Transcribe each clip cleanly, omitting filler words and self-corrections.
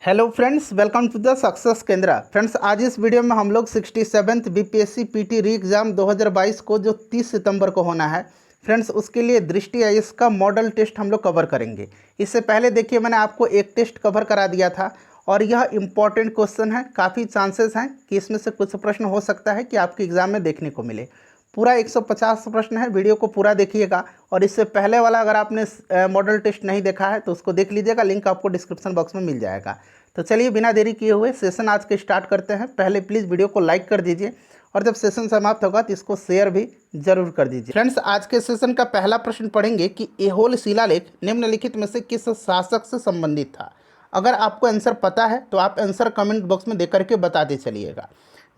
Hello friends, welcome to the success केंद्र। Friends, आज इस वीडियो में हम लोग 67th बीपीएससी पीटी री एग्ज़ाम 2022 को जो 30 सितंबर को होना है फ्रेंड्स, उसके लिए दृष्टि आईएएस का मॉडल टेस्ट हम लोग कवर करेंगे। इससे पहले देखिए, मैंने आपको एक टेस्ट कवर करा दिया था और यह इम्पॉर्टेंट क्वेश्चन है। काफ़ी चांसेस हैं कि इसमें से कुछ प्रश्न हो सकता है कि आपके एग्ज़ाम में देखने को मिले। पूरा 150 प्रश्न है, वीडियो को पूरा देखिएगा। और इससे पहले वाला अगर आपने मॉडल टेस्ट नहीं देखा है तो उसको देख लीजिएगा, लिंक आपको डिस्क्रिप्शन बॉक्स में मिल जाएगा। तो चलिए बिना देरी किए हुए सेशन आज के स्टार्ट करते हैं। पहले प्लीज़ वीडियो को लाइक कर दीजिए और जब सेशन समाप्त होगा तो इसको शेयर भी जरूर कर दीजिए। फ्रेंड्स, आज के सेशन का पहला प्रश्न पढ़ेंगे कि ऐहोल शिलालेख निम्नलिखित में से किस शासक से संबंधित था। अगर आपको आंसर पता है तो आप आंसर कमेंट बॉक्स में देकर के बताते चलिएगा।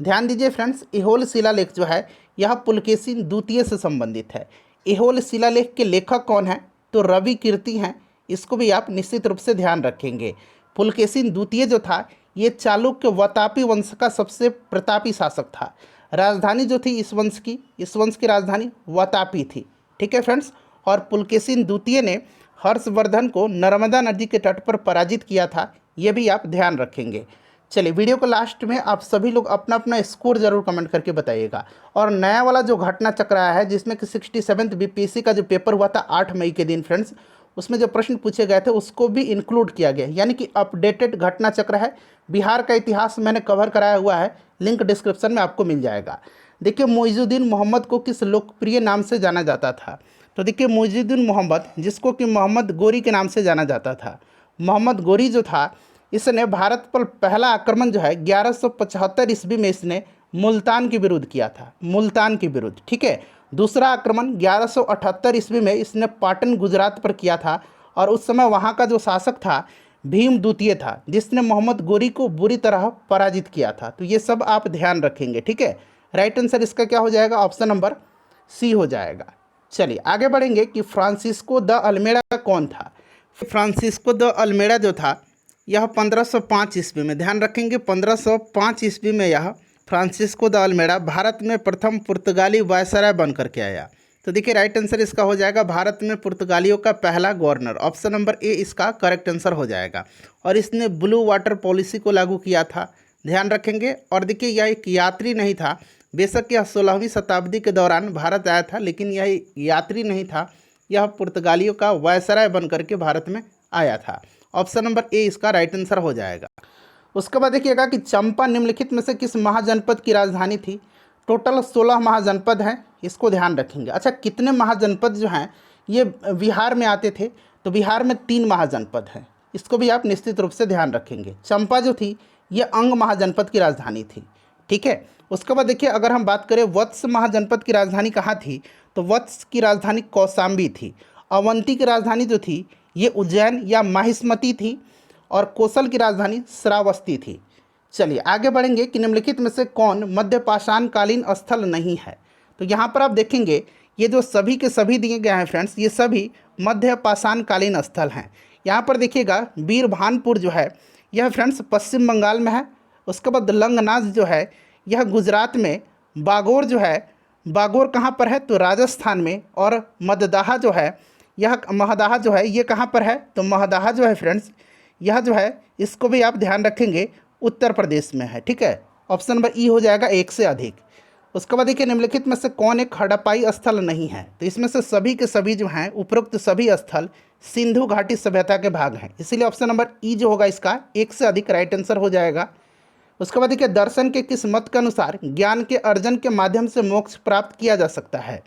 ध्यान दीजिए फ्रेंड्स, ऐहोल शिलालेख जो है यह पुलकेशिन द्वितीय से संबंधित है। ऐहोल शिलालेख के लेखक कौन है? तो रवि कीर्ति हैं। इसको भी आप निश्चित रूप से ध्यान रखेंगे। पुलकेशिन द्वितीय जो था ये चालुक्य वातापी वंश का सबसे प्रतापी शासक था। राजधानी जो थी इस वंश की राजधानी वातापी थी। ठीक है फ्रेंड्स, और पुलकेशिन द्वितीय ने हर्षवर्धन को नर्मदा नदी के तट पर पराजित किया था। ये भी आप ध्यान रखेंगे। चलिए, वीडियो को लास्ट में आप सभी लोग अपना अपना स्कोर जरूर कमेंट करके बताइएगा। और नया वाला जो घटना चक्र आया है जिसमें कि 67th बीपीएससी का जो पेपर हुआ था 8 मई के दिन फ्रेंड्स, उसमें जो प्रश्न पूछे गए थे उसको भी इंक्लूड किया गया, यानी कि अपडेटेड घटना चक्र है। बिहार का इतिहास मैंने कवर कराया हुआ है, लिंक डिस्क्रिप्शन में आपको मिल जाएगा। देखिए, मोइजुद्दीन मोहम्मद को किस लोकप्रिय नाम से जाना जाता था? तो देखिए, मोइजुद्दीन मोहम्मद, जिसको कि मोहम्मद गोरी के नाम से जाना जाता था। मोहम्मद गोरी जो था इसने भारत पर पहला आक्रमण जो है 1175 ईस्वी में इसने मुल्तान के विरुद्ध किया था, मुल्तान के विरुद्ध। ठीक है, दूसरा आक्रमण 1178 ईस्वी में इसने पाटन गुजरात पर किया था और उस समय वहाँ का जो शासक था भीम द्वितीय था, जिसने मोहम्मद गोरी को बुरी तरह पराजित किया था। तो ये सब आप ध्यान रखेंगे। ठीक है, राइट आंसर इसका क्या हो जाएगा? ऑप्शन नंबर सी हो जाएगा। चलिए आगे बढ़ेंगे कि फ्रांसिस्को द अल्मेड़ा कौन था। फ्रांसिस्को द अल्मेड़ा जो था यह 1505 ईस्वी में, ध्यान रखेंगे 1505 ईस्वी में यह फ्रांसिस्को द अल्मेड़ा भारत में प्रथम पुर्तगाली वायसराय बन करके आया। तो देखिए, राइट आंसर इसका हो जाएगा भारत में पुर्तगालियों का पहला गवर्नर। ऑप्शन नंबर ए इसका करेक्ट आंसर हो जाएगा। और इसने ब्लू वाटर पॉलिसी को लागू किया था, ध्यान रखेंगे। और देखिए, यह एक यात्री नहीं था। बेशक यह 16वीं शताब्दी के दौरान भारत आया था, लेकिन यह यात्री नहीं था, यह पुर्तगालियों का वायसराय बन करके भारत में आया था। ऑप्शन नंबर ए इसका राइट आंसर हो जाएगा। उसके बाद देखिएगा कि चंपा निम्नलिखित में से किस महाजनपद की राजधानी थी। टोटल 16 महाजनपद हैं, इसको ध्यान रखेंगे। अच्छा, कितने महाजनपद जो हैं ये बिहार में आते थे? तो बिहार में 3 महाजनपद हैं, इसको भी आप निश्चित रूप से ध्यान रखेंगे। चंपा जो थी ये अंग महाजनपद की राजधानी थी। ठीक है, उसके बाद देखिए, अगर हम बात करें वत्स महाजनपद की राजधानी कहाँ थी, तो वत्स की राजधानी कौशाम्बी थी। अवंती की राजधानी जो थी ये उज्जैन या माहिष्मती थी। और कौशल की राजधानी श्रावस्ती थी। चलिए आगे बढ़ेंगे कि निम्नलिखित में से कौन मध्य पाषाणकालीन स्थल नहीं है। तो यहाँ पर आप देखेंगे ये जो सभी के सभी दिए गए हैं फ्रेंड्स, ये सभी मध्य पाषाणकालीन स्थल हैं। यहाँ पर देखिएगा बीरभानपुर जो है यह फ्रेंड्स पश्चिम बंगाल में है। उसके बाद लंगनाज जो है यह गुजरात में। बागोर जो है, बागोर कहाँ पर है? तो राजस्थान में। और मददाहा जो है, यह महदाहा जो है ये कहाँ पर है? तो महदाहा जो है फ्रेंड्स यह जो है इसको भी आप ध्यान रखेंगे उत्तर प्रदेश में है। ठीक है, ऑप्शन नंबर ई हो जाएगा, एक से अधिक। उसके बाद देखिए, निम्नलिखित में से कौन एक हड़प्पाई स्थल नहीं है। तो इसमें से सभी के सभी जो हैं उपरोक्त सभी स्थल सिंधु घाटी सभ्यता के भाग हैं, इसीलिए ऑप्शन नंबर ई जो होगा इसका एक से अधिक राइट आंसर हो जाएगा। उसके बाद देखिए, दर्शन के किस मत के अनुसार ज्ञान के अर्जन के माध्यम से मोक्ष प्राप्त किया जा सकता है।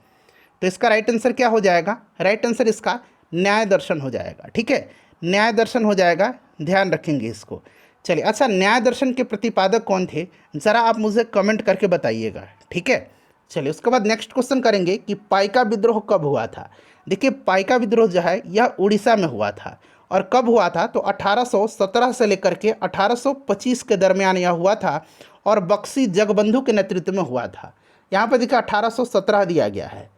तो इसका राइट आंसर क्या हो जाएगा? राइट आंसर इसका न्याय दर्शन हो जाएगा। ठीक है, न्याय दर्शन हो जाएगा, ध्यान रखेंगे इसको। चलिए, अच्छा न्याय दर्शन के प्रतिपादक कौन थे, ज़रा आप मुझे कमेंट करके बताइएगा। ठीक है, चलिए उसके बाद नेक्स्ट क्वेश्चन करेंगे कि पाइका विद्रोह कब हुआ था। देखिए, पाइका विद्रोह जो है यह उड़ीसा में हुआ था। और कब हुआ था? तो 1817 से लेकर के 1825 के दरमियान यह हुआ था और बक्सी जगबंधु के नेतृत्व में हुआ था। यहाँ पर देखिए 1817 दिया गया है।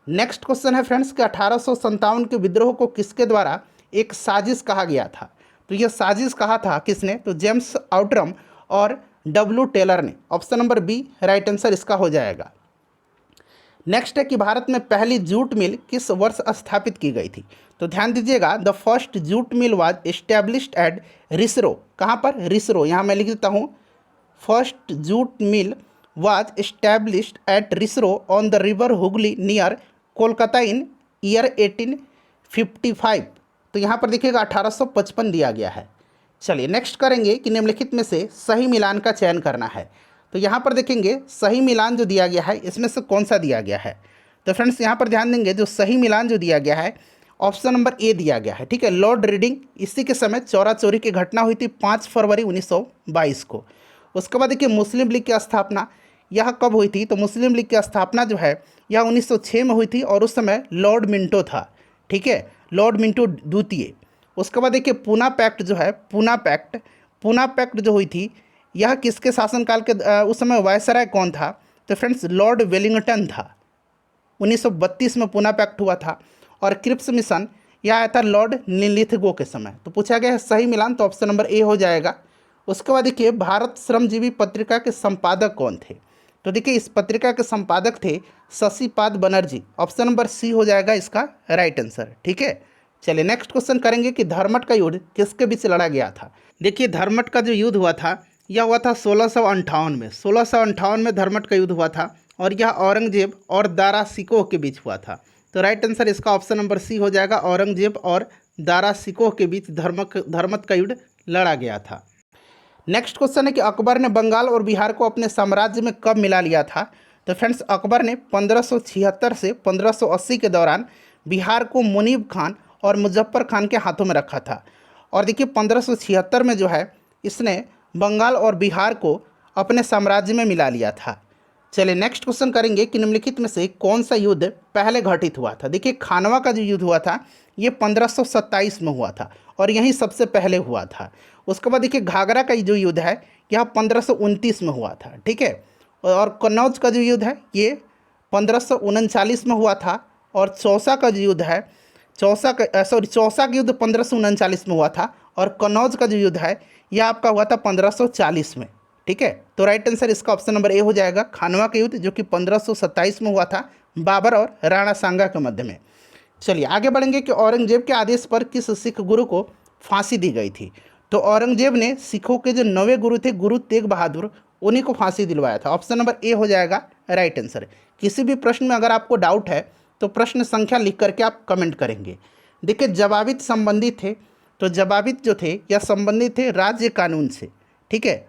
नेक्स्ट क्वेश्चन है फ्रेंड्स कि 1857 के विद्रोह को किसके द्वारा एक साजिश कहा गया था। तो यह साजिश कहा था किसने? तो जेम्स आउटरम और डब्ल्यू टेलर ने। Option number B right answer इसका हो जाएगा। नेक्स्ट है कि भारत में पहली जूट मिल किस वर्ष स्थापित की गई थी। तो ध्यान दीजिएगा, the first jute mill was established at Rishra. कहाँ पर? रिसरो। यहाँ मैं लिख देता हूँ, first jute mill was established at Rishra on the river Hooghly near Kolkata in year 1855। तो यहाँ पर देखिएगा 1855 दिया गया है। चलिए नेक्स्ट करेंगे कि निम्नलिखित में से सही मिलान का चयन करना है। तो यहाँ पर देखेंगे सही मिलान जो दिया गया है इसमें से कौन सा दिया गया है। तो फ्रेंड्स यहाँ पर ध्यान देंगे, जो सही मिलान जो दिया गया है ऑप्शन नंबर ए दिया गया है। ठीक है, लॉर्ड रीडिंग, इसी के समय चौरा चोरी की घटना हुई थी 5 फरवरी 1922 को। उसके बाद देखिए मुस्लिम लीग की स्थापना यह कब हुई थी। तो मुस्लिम लीग की स्थापना जो है यह 1906 में हुई थी और उस समय लॉर्ड मिंटो था। ठीक है, लॉर्ड मिंटो द्वितीय। उसके बाद देखिए पूना पैक्ट जो है, पूना पैक्ट जो हुई थी यह किसके शासनकाल के उस समय वायसराय कौन था। तो फ्रेंड्स लॉर्ड वेलिंगटन था। 1932 में पूना पैक्ट हुआ था। और क्रिप्स मिशन यह आया था लॉर्ड लिथगो के समय। तो पूछा गया है सही मिलान, तो ऑप्शन नंबर ए हो जाएगा। उसके बाद देखिए भारत श्रमजीवी पत्रिका के संपादक कौन थे। तो देखिए इस पत्रिका के संपादक थे Shashipad Banerjee. Option number C हो जाएगा इसका राइट आंसर। ठीक है, चलिए नेक्स्ट क्वेश्चन करेंगे कि धर्मट का युद्ध किसके बीच लड़ा गया था। देखिए धर्मट का जो युद्ध हुआ था यह हुआ था 1658 में। 1658 में धर्मट का युद्ध हुआ था और यह औरंगजेब और दारा सिकोह के बीच हुआ था। तो राइट आंसर इसका ऑप्शन नंबर सी हो जाएगा, औरंगजेब और दारा सिकोह के बीच धर्मट का युद्ध लड़ा गया था। नेक्स्ट क्वेश्चन है कि अकबर ने बंगाल और बिहार को अपने साम्राज्य में कब मिला लिया था। तो फ्रेंड्स अकबर ने 1576 से 1580 के दौरान बिहार को मुनीब खान और मुजफ्फर खान के हाथों में रखा था। और देखिए 1576 में जो है इसने बंगाल और बिहार को अपने साम्राज्य में मिला लिया था। चलिए नेक्स्ट क्वेश्चन करेंगे कि निम्नलिखित में से कौन सा युद्ध पहले घटित हुआ था। देखिए खानवा का जो युद्ध हुआ था ये 1527 में हुआ था और यही सबसे पहले हुआ था। उसके बाद देखिए घाघरा का जो युद्ध है यह 1529 में हुआ था। ठीक है, और कन्नौज का जो युद्ध है ये 1539 में हुआ था। और चौसा का जो युद्ध है चौसा का युद्ध 1539 में हुआ था और कन्नौज का जो युद्ध है यह आपका हुआ था 1540 में। ठीक है, तो राइट आंसर इसका ऑप्शन नंबर ए हो जाएगा, खानवा का युद्ध जो कि 1527 में हुआ था बाबर और राणा सांगा के मध्य में। चलिए आगे बढ़ेंगे कि औरंगजेब के आदेश पर किस सिख गुरु को फांसी दी गई थी। तो औरंगजेब ने सिखों के जो 9वें गुरु थे गुरु तेग बहादुर, उन्हीं को फांसी दिलवाया था। ऑप्शन नंबर ए हो जाएगा राइट आंसर। किसी भी प्रश्न में अगर आपको डाउट है तो प्रश्न संख्या लिख करके आप कमेंट करेंगे। देखिए जवाबित संबंधित थे, तो जवाबित जो थे यह संबंधित थे राज्य कानून से। ठीक है,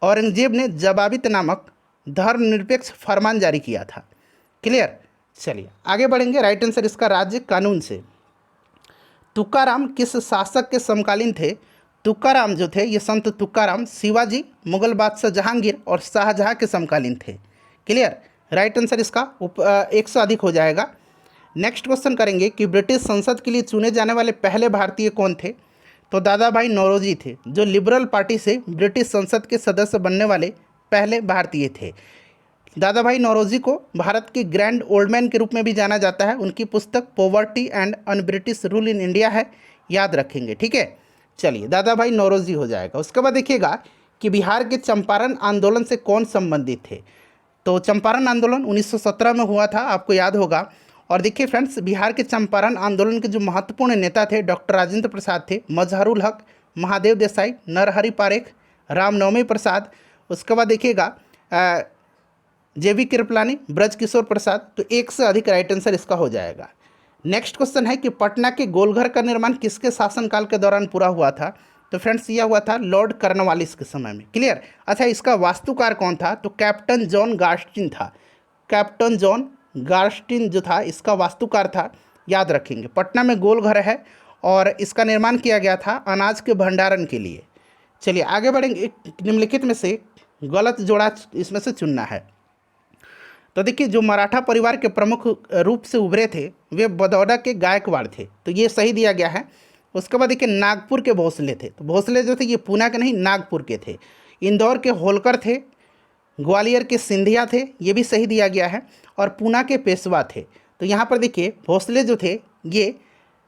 औरंगजेब ने जवाबित नामक धर्मनिरपेक्ष फरमान जारी किया था। क्लियर, चलिए आगे बढ़ेंगे। राइट आंसर इसका राज्य कानून से। तुकाराम किस शासक के समकालीन थे। तुकाराम जो थे ये संत तुकाराम शिवाजी, मुगल बादशाह जहांगीर और शाहजहां के समकालीन थे। क्लियर, राइट आंसर इसका 1 से अधिक हो जाएगा। नेक्स्ट क्वेश्चन करेंगे कि ब्रिटिश संसद के लिए चुने जाने वाले पहले भारतीय कौन थे। तो दादा भाई नौरोजी थे, जो लिबरल पार्टी से ब्रिटिश संसद के सदस्य बनने वाले पहले भारतीय थे। दादा भाई नौरोजी को भारत के ग्रैंड ओल्ड मैन के रूप में भी जाना जाता है। उनकी पुस्तक poverty and un British rule in India है, याद रखेंगे। ठीक है, चलिए दादा भाई नौरोजी हो जाएगा। उसके बाद देखिएगा कि बिहार के चंपारण आंदोलन से कौन संबंधित थे। तो चंपारण आंदोलन 1917 में हुआ था, आपको याद होगा। और देखिए फ्रेंड्स बिहार के चंपारण आंदोलन के जो महत्वपूर्ण नेता थे डॉक्टर राजेंद्र प्रसाद थे, मजहरुल हक, महादेव देसाई, नरहरि पारेख, रामनवमी प्रसाद। उसके बाद देखिएगा जेवी कृपलानी, ब्रज किशोर प्रसाद। तो 1 से अधिक राइट आंसर इसका हो जाएगा। नेक्स्ट क्वेश्चन है कि पटना के गोलघर का निर्माण किसके शासनकाल के दौरान पूरा हुआ था। तो फ्रेंड्स यह हुआ था लॉर्ड कर्नवालिस के समय में। क्लियर, अच्छा इसका वास्तुकार कौन था। तो कैप्टन जॉन गार्स्टिन था। कैप्टन जॉन गार्स्टिन जो था इसका वास्तुकार था, याद रखेंगे। पटना में गोलघर है और इसका निर्माण किया गया था अनाज के भंडारण के लिए। चलिए आगे बढ़ेंगे। निम्नलिखित में से गलत जोड़ा इसमें से चुनना है। तो देखिए जो मराठा परिवार के प्रमुख रूप से उभरे थे वे बड़ौदा के गायकवाड़ थे, तो ये सही दिया गया है। उसके बाद देखिए नागपुर के भोसले थे। तो भोसले जो थे ये पूना के नहीं नागपुर के थे। इंदौर के होलकर थे, ग्वालियर के सिंधिया थे, ये भी सही दिया गया है। और पूना के पेशवा थे। तो यहाँ पर देखिए भोसले जो थे ये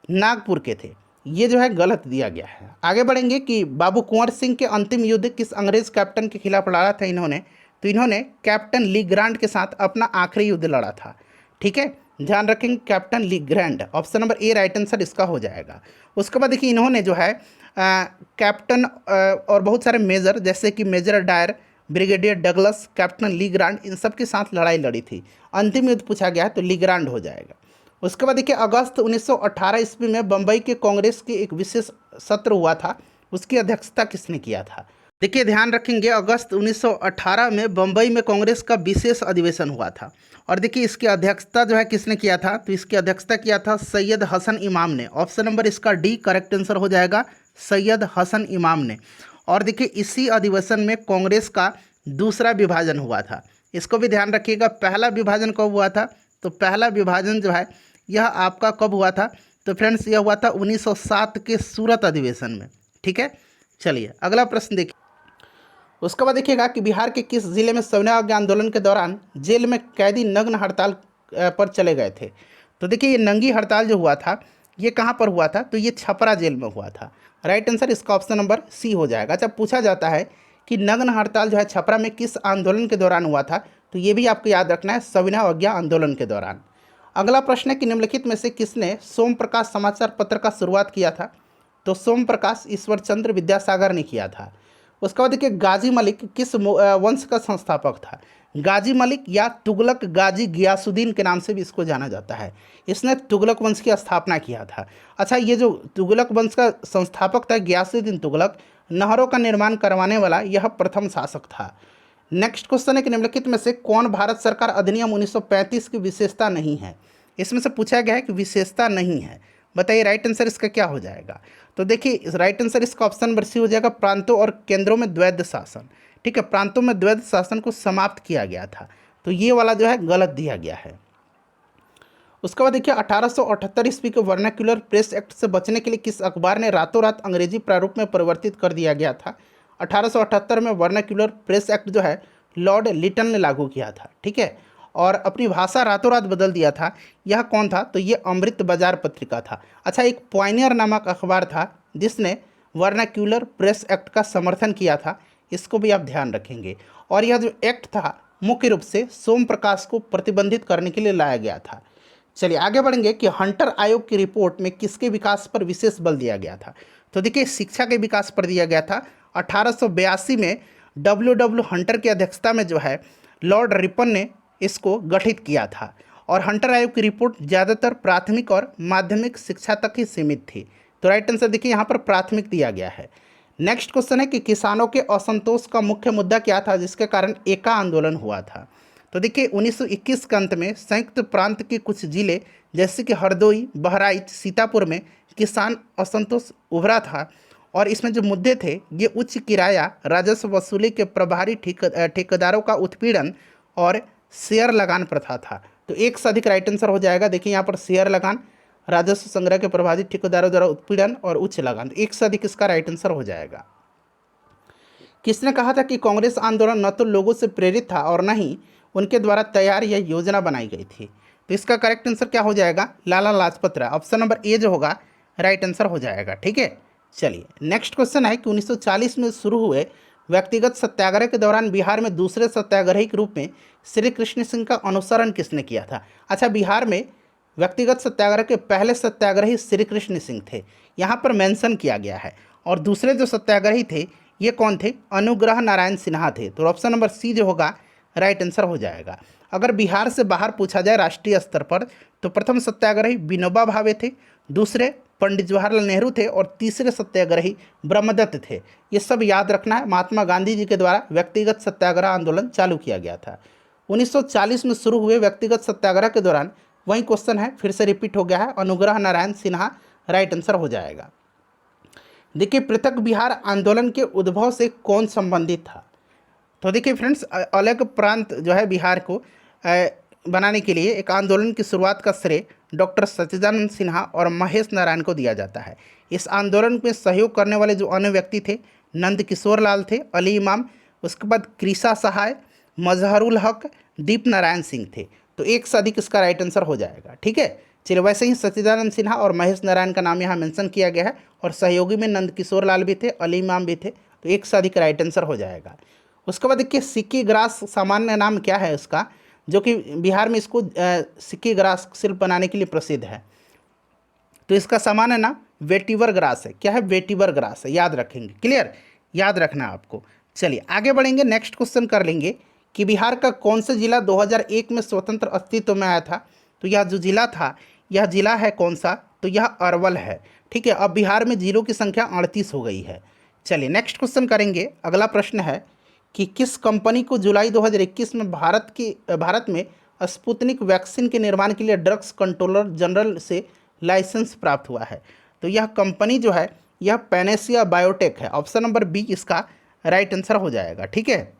नागपुर के थे, ये जो है गलत दिया गया है। आगे बढ़ेंगे कि बाबू कुंवर सिंह के अंतिम युद्ध किस अंग्रेज कैप्टन के खिलाफ लड़ा था इन्होंने। तो इन्होंने कैप्टन ली ग्रांट के साथ अपना आखिरी युद्ध लड़ा था। ठीक है, ध्यान रखेंगे captain Legrand, option number A right answer इसका हो जाएगा। उसके बाद देखिए इन्होंने जो है कैप्टन और बहुत सारे मेजर जैसे कि major Dyer, brigadier Douglas, captain Legrand, इन सब के साथ लड़ाई लड़ी थी। अंतिम युद्ध पूछा गया है तो लीग्रांड हो जाएगा। उसके बाद देखिए अगस्त 1918 ईस्वी में बम्बई के कांग्रेस की एक विशेष सत्र हुआ था, उसकी अध्यक्षता किसने किया था? देखिए ध्यान रखेंगे अगस्त 1918 में बम्बई में कांग्रेस का विशेष अधिवेशन हुआ था और देखिए इसकी अध्यक्षता जो है किसने किया था? तो इसकी अध्यक्षता किया था सैयद हसन इमाम ने। ऑप्शन नंबर इसका डी करेक्ट आंसर हो जाएगा, सैयद हसन इमाम ने। और देखिए इसी अधिवेशन में कांग्रेस का दूसरा विभाजन हुआ था, इसको भी ध्यान रखिएगा। पहला विभाजन कब हुआ था? तो पहला विभाजन जो है यह आपका कब हुआ था? तो फ्रेंड्स यह हुआ था 1907 के सूरत अधिवेशन में। ठीक है, चलिए अगला प्रश्न देखिए। उसके बाद देखिएगा कि बिहार के किस जिले में सविनय अवज्ञा आंदोलन के दौरान जेल में कैदी नग्न हड़ताल पर चले गए थे? तो देखिए ये नंगी हड़ताल जो हुआ था ये कहाँ पर हुआ था? तो ये छपरा जेल में हुआ था। राइट आंसर इसका ऑप्शन नंबर सी हो जाएगा। अच्छा पूछा जाता है कि नग्न हड़ताल जो है छपरा में किस आंदोलन के दौरान हुआ था? तो ये भी आपको याद रखना है, सविनय अवज्ञा आंदोलन के दौरान। अगला प्रश्न है कि निम्नलिखित में से किसने सोम प्रकाश समाचार पत्र का शुरुआत किया था? तो सोम प्रकाश ईश्वर चंद्र विद्यासागर ने किया था। उसके बाद देखिए गाजी मलिक किस वंश का संस्थापक था? गाजी मलिक या तुगलक गाजी गियासुद्दीन के नाम से भी इसको जाना जाता है, इसने तुगलक वंश की स्थापना किया था। अच्छा ये जो तुगलक वंश का संस्थापक था गियासुद्दीन तुगलक, नहरों का निर्माण करवाने वाला यह प्रथम शासक था। नेक्स्ट क्वेश्चन है कि निम्नलिखित में से कौन भारत सरकार अधिनियम 1935 की विशेषता नहीं है? इसमें से पूछा गया है कि विशेषता नहीं है, बताइए राइट आंसर इसका क्या हो जाएगा? तो देखिए राइट आंसर इसका ऑप्शन नंबर सी हो जाएगा, प्रांतों और केंद्रों में द्वैध शासन। ठीक है, प्रांतों में द्वैध शासन को समाप्त किया गया था, तो ये वाला जो है गलत दिया गया है। उसके बाद देखिए 1878 ईस्वी के वर्नाक्यूलर प्रेस एक्ट से बचने के लिए किस अखबार ने रातों रात अंग्रेजी प्रारूप में परिवर्तित कर दिया गया था? 1878 में वर्नाक्यूलर प्रेस एक्ट जो है लॉर्ड लिटन ने लागू किया था। ठीक है, और अपनी भाषा रातों रात बदल दिया था। यह कौन था? तो ये अमृत बाजार पत्रिका था। अच्छा एक पॉइनियर नामक अखबार था जिसने वर्नाक्यूलर प्रेस एक्ट का समर्थन किया था, इसको भी आप ध्यान रखेंगे। और यह जो एक्ट था मुख्य रूप से सोम प्रकाश को प्रतिबंधित करने के लिए लाया गया था। चलिए आगे बढ़ेंगे कि हंटर आयोग की रिपोर्ट में किसके विकास पर विशेष बल दिया गया था? तो देखिए शिक्षा के विकास पर दिया गया था। 1882 में डब्ल्यू हंटर की अध्यक्षता में जो है लॉर्ड रिपन ने इसको गठित किया था। और हंटर आयोग की रिपोर्ट ज़्यादातर प्राथमिक और माध्यमिक शिक्षा तक ही सीमित थी, तो राइट आंसर देखिए यहाँ पर प्राथमिक दिया गया है। नेक्स्ट क्वेश्चन है कि किसानों के असंतोष का मुख्य मुद्दा क्या था जिसके कारण एका आंदोलन हुआ था? तो देखिए 1921 के अंत में संयुक्त प्रांत के कुछ जिले जैसे कि हरदोई, बहराइच, सीतापुर में किसान असंतोष उभरा था और इसमें जो मुद्दे थे ये उच्च किराया, राजस्व वसूली के प्रभारी ठेकेदारों का उत्पीड़न और शेयर लगान प्रथा था। तो एक से अधिक राइट आंसर हो जाएगा। देखिए यहाँ पर शेयर लगान, राजस्व संग्रह के प्रभारी ठेकेदारों द्वारा उत्पीड़न और उच्च लगान, एक से अधिक इसका राइट आंसर हो जाएगा। किसने कहा था कि कांग्रेस आंदोलन न तो लोगों से प्रेरित था और न ही उनके द्वारा तैयार या योजना बनाई गई थी? तो इसका करेक्ट आंसर क्या हो जाएगा? लाला लाजपत राय, ऑप्शन नंबर ए जो होगा राइट आंसर हो जाएगा। ठीक है, चलिए नेक्स्ट क्वेश्चन है कि 1940 में शुरू हुए व्यक्तिगत सत्याग्रह के दौरान बिहार में दूसरे सत्याग्रही के रूप में श्री कृष्ण सिंह का अनुसरण किसने किया था? अच्छा बिहार में व्यक्तिगत सत्याग्रह के पहले सत्याग्रही श्री कृष्ण सिंह थे, यहाँ पर मेंशन किया गया है। और दूसरे जो सत्याग्रही थे ये कौन थे? अनुग्रह नारायण सिन्हा थे, तो ऑप्शन नंबर सी जो होगा राइट आंसर हो जाएगा। अगर बिहार से बाहर पूछा जाए राष्ट्रीय स्तर पर तो प्रथम सत्याग्रही विनोबा भावे थे, दूसरे पंडित जवाहरलाल नेहरू थे और तीसरे सत्याग्रही ब्रह्मदत्त थे। ये सब याद रखना है। महात्मा गांधी जी के द्वारा व्यक्तिगत सत्याग्रह आंदोलन चालू किया गया था 1940 में शुरू हुए व्यक्तिगत सत्याग्रह के दौरान। वही क्वेश्चन है, फिर से रिपीट हो गया है, अनुग्रह नारायण सिन्हा राइट आंसर हो जाएगा। देखिए पृथक बिहार आंदोलन के उद्भव से कौन संबंधित था? तो देखिए फ्रेंड्स अलग प्रांत जो है बिहार को बनाने के लिए एक आंदोलन की शुरुआत का श्रेय डॉक्टर सच्चिदानंद सिन्हा और महेश नारायण को दिया जाता है। इस आंदोलन में सहयोग करने वाले जो अन्य व्यक्ति थे नंद किशोर लाल थे, अली इमाम, उसके बाद कृषा सहाय, मजहरुल हक, दीप नारायण सिंह थे। तो एक से अधिक इसका राइट आंसर हो जाएगा। ठीक है, चलिए वैसे ही सच्चिदानंद सिन्हा और महेश नारायण का नाम यहाँ मेंशन किया गया है और सहयोगी में नंद किशोर लाल भी थे, अली इमाम भी थे, तो एक से अधिक राइट आंसर हो जाएगा। उसके बाद देखिए सिक्की ग्रास सामान्य नाम क्या है उसका? जो कि बिहार में इसको सिक्की ग्रास शिल्प बनाने के लिए प्रसिद्ध है। तो इसका सामान है ना वेटिवर ग्रास है। क्या है? वेटिवर ग्रास है, याद रखेंगे। क्लियर? याद रखना आपको। चलिए आगे बढ़ेंगे, नेक्स्ट क्वेश्चन कर लेंगे कि बिहार का कौन सा जिला 2001 में स्वतंत्र अस्तित्व में आया था? तो यह जो जिला था, यह जिला है कौन सा? तो यह अरवल है। ठीक है, अब बिहार में जिलों की संख्या 38 हो गई है। चलिए नेक्स्ट क्वेश्चन करेंगे। अगला प्रश्न है कि किस कंपनी को जुलाई 2021 में भारत में स्पुतनिक वैक्सीन के निर्माण के लिए ड्रग्स कंट्रोलर जनरल से लाइसेंस प्राप्त हुआ है? तो यह कंपनी जो है यह पैनेसिया बायोटेक है। ऑप्शन नंबर बी इसका राइट आंसर हो जाएगा। ठीक है,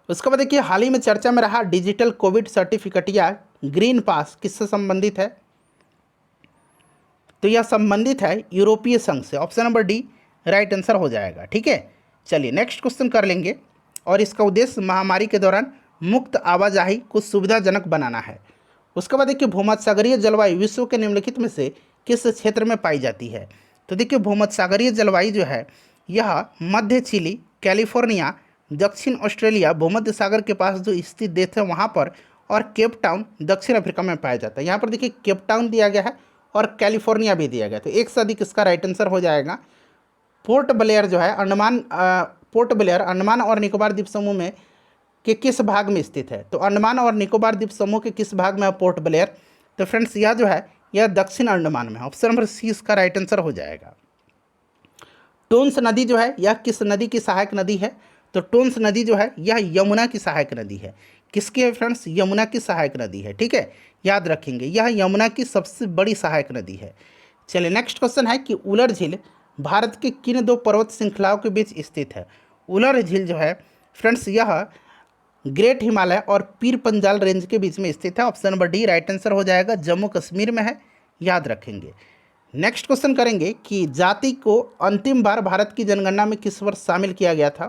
उसके बाद देखिए हाल ही में चर्चा में रहा डिजिटल कोविड सर्टिफिकेट या ग्रीन पास किससे संबंधित है? तो यह संबंधित है यूरोपीय संघ से। Option number D right answer हो जाएगा। ठीक है, चलिए नेक्स्ट क्वेश्चन कर लेंगे, और इसका उद्देश्य महामारी के दौरान मुक्त आवाजाही को सुविधाजनक बनाना है। उसके बाद देखिए भूमध्यसागरीय जलवायु विश्व के निम्नलिखित में से किस क्षेत्र में पाई जाती है? तो देखिए भूमध्यसागरीय जलवायु जो है यह मध्य चिली, कैलिफोर्निया, दक्षिण ऑस्ट्रेलिया, भूमध्य सागर के पास जो स्थित देश है वहाँ पर, और केप टाउन दक्षिण अफ्रीका में पाया जाता है। यहाँ पर देखिए केप टाउन दिया गया है और कैलिफोर्निया भी दिया गया, तो एक से अधिक इसका राइट आंसर हो जाएगा। पोर्ट ब्लेयर जो है पोर्ट ब्लेयर अंडमान और निकोबार द्वीप समूह में के किस भाग में स्थित है? तो अंडमान और निकोबार द्वीप समूह के किस भाग में है पोर्ट ब्लेयर? तो फ्रेंड्स यह जो है यह दक्षिण अंडमान में है। ऑप्शन नंबर सी इसका राइट आंसर हो जाएगा। टोन्स नदी जो है यह किस नदी की सहायक नदी है? तो टोन्स नदी जो है यह यमुना की सहायक नदी है। किसकी है फ्रेंड्स? यमुना की सहायक नदी है। ठीक है, याद रखेंगे यह यमुना की सबसे बड़ी सहायक नदी है। चलिए नेक्स्ट क्वेश्चन है कि उलर झील भारत के किन दो पर्वत श्रृंखलाओं के बीच स्थित है? उलर झील जो है फ्रेंड्स यह ग्रेट हिमालय और पीर पंजाल रेंज के बीच में स्थित है। Option number D right answer हो जाएगा, जम्मू कश्मीर में है, याद रखेंगे। नेक्स्ट क्वेश्चन करेंगे कि जाति को अंतिम बार भारत की जनगणना में किस वर्ष शामिल किया गया था?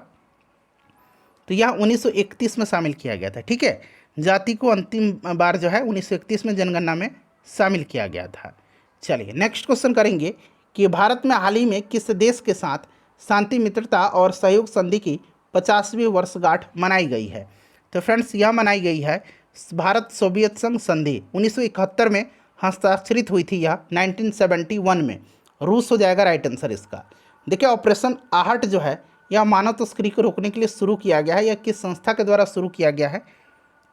तो यह 1931 में शामिल किया गया था। ठीक है, जाति को अंतिम बार जो है 1931 में जनगणना में शामिल किया गया था। चलिए नेक्स्ट क्वेश्चन करेंगे कि भारत में हाल ही में किस देश के साथ शांति मित्रता और सहयोग संधि की 50वीं वर्षगांठ मनाई गई है? तो फ्रेंड्स यह मनाई गई है भारत सोवियत संघ संधि 1971 में हस्ताक्षरित हुई थी, यह 1971 में। रूस हो जाएगा राइट आंसर इसका। देखिए ऑपरेशन आहट जो है यह मानव तस्करी को रोकने के लिए शुरू किया गया है। यह किस संस्था के द्वारा शुरू किया गया है?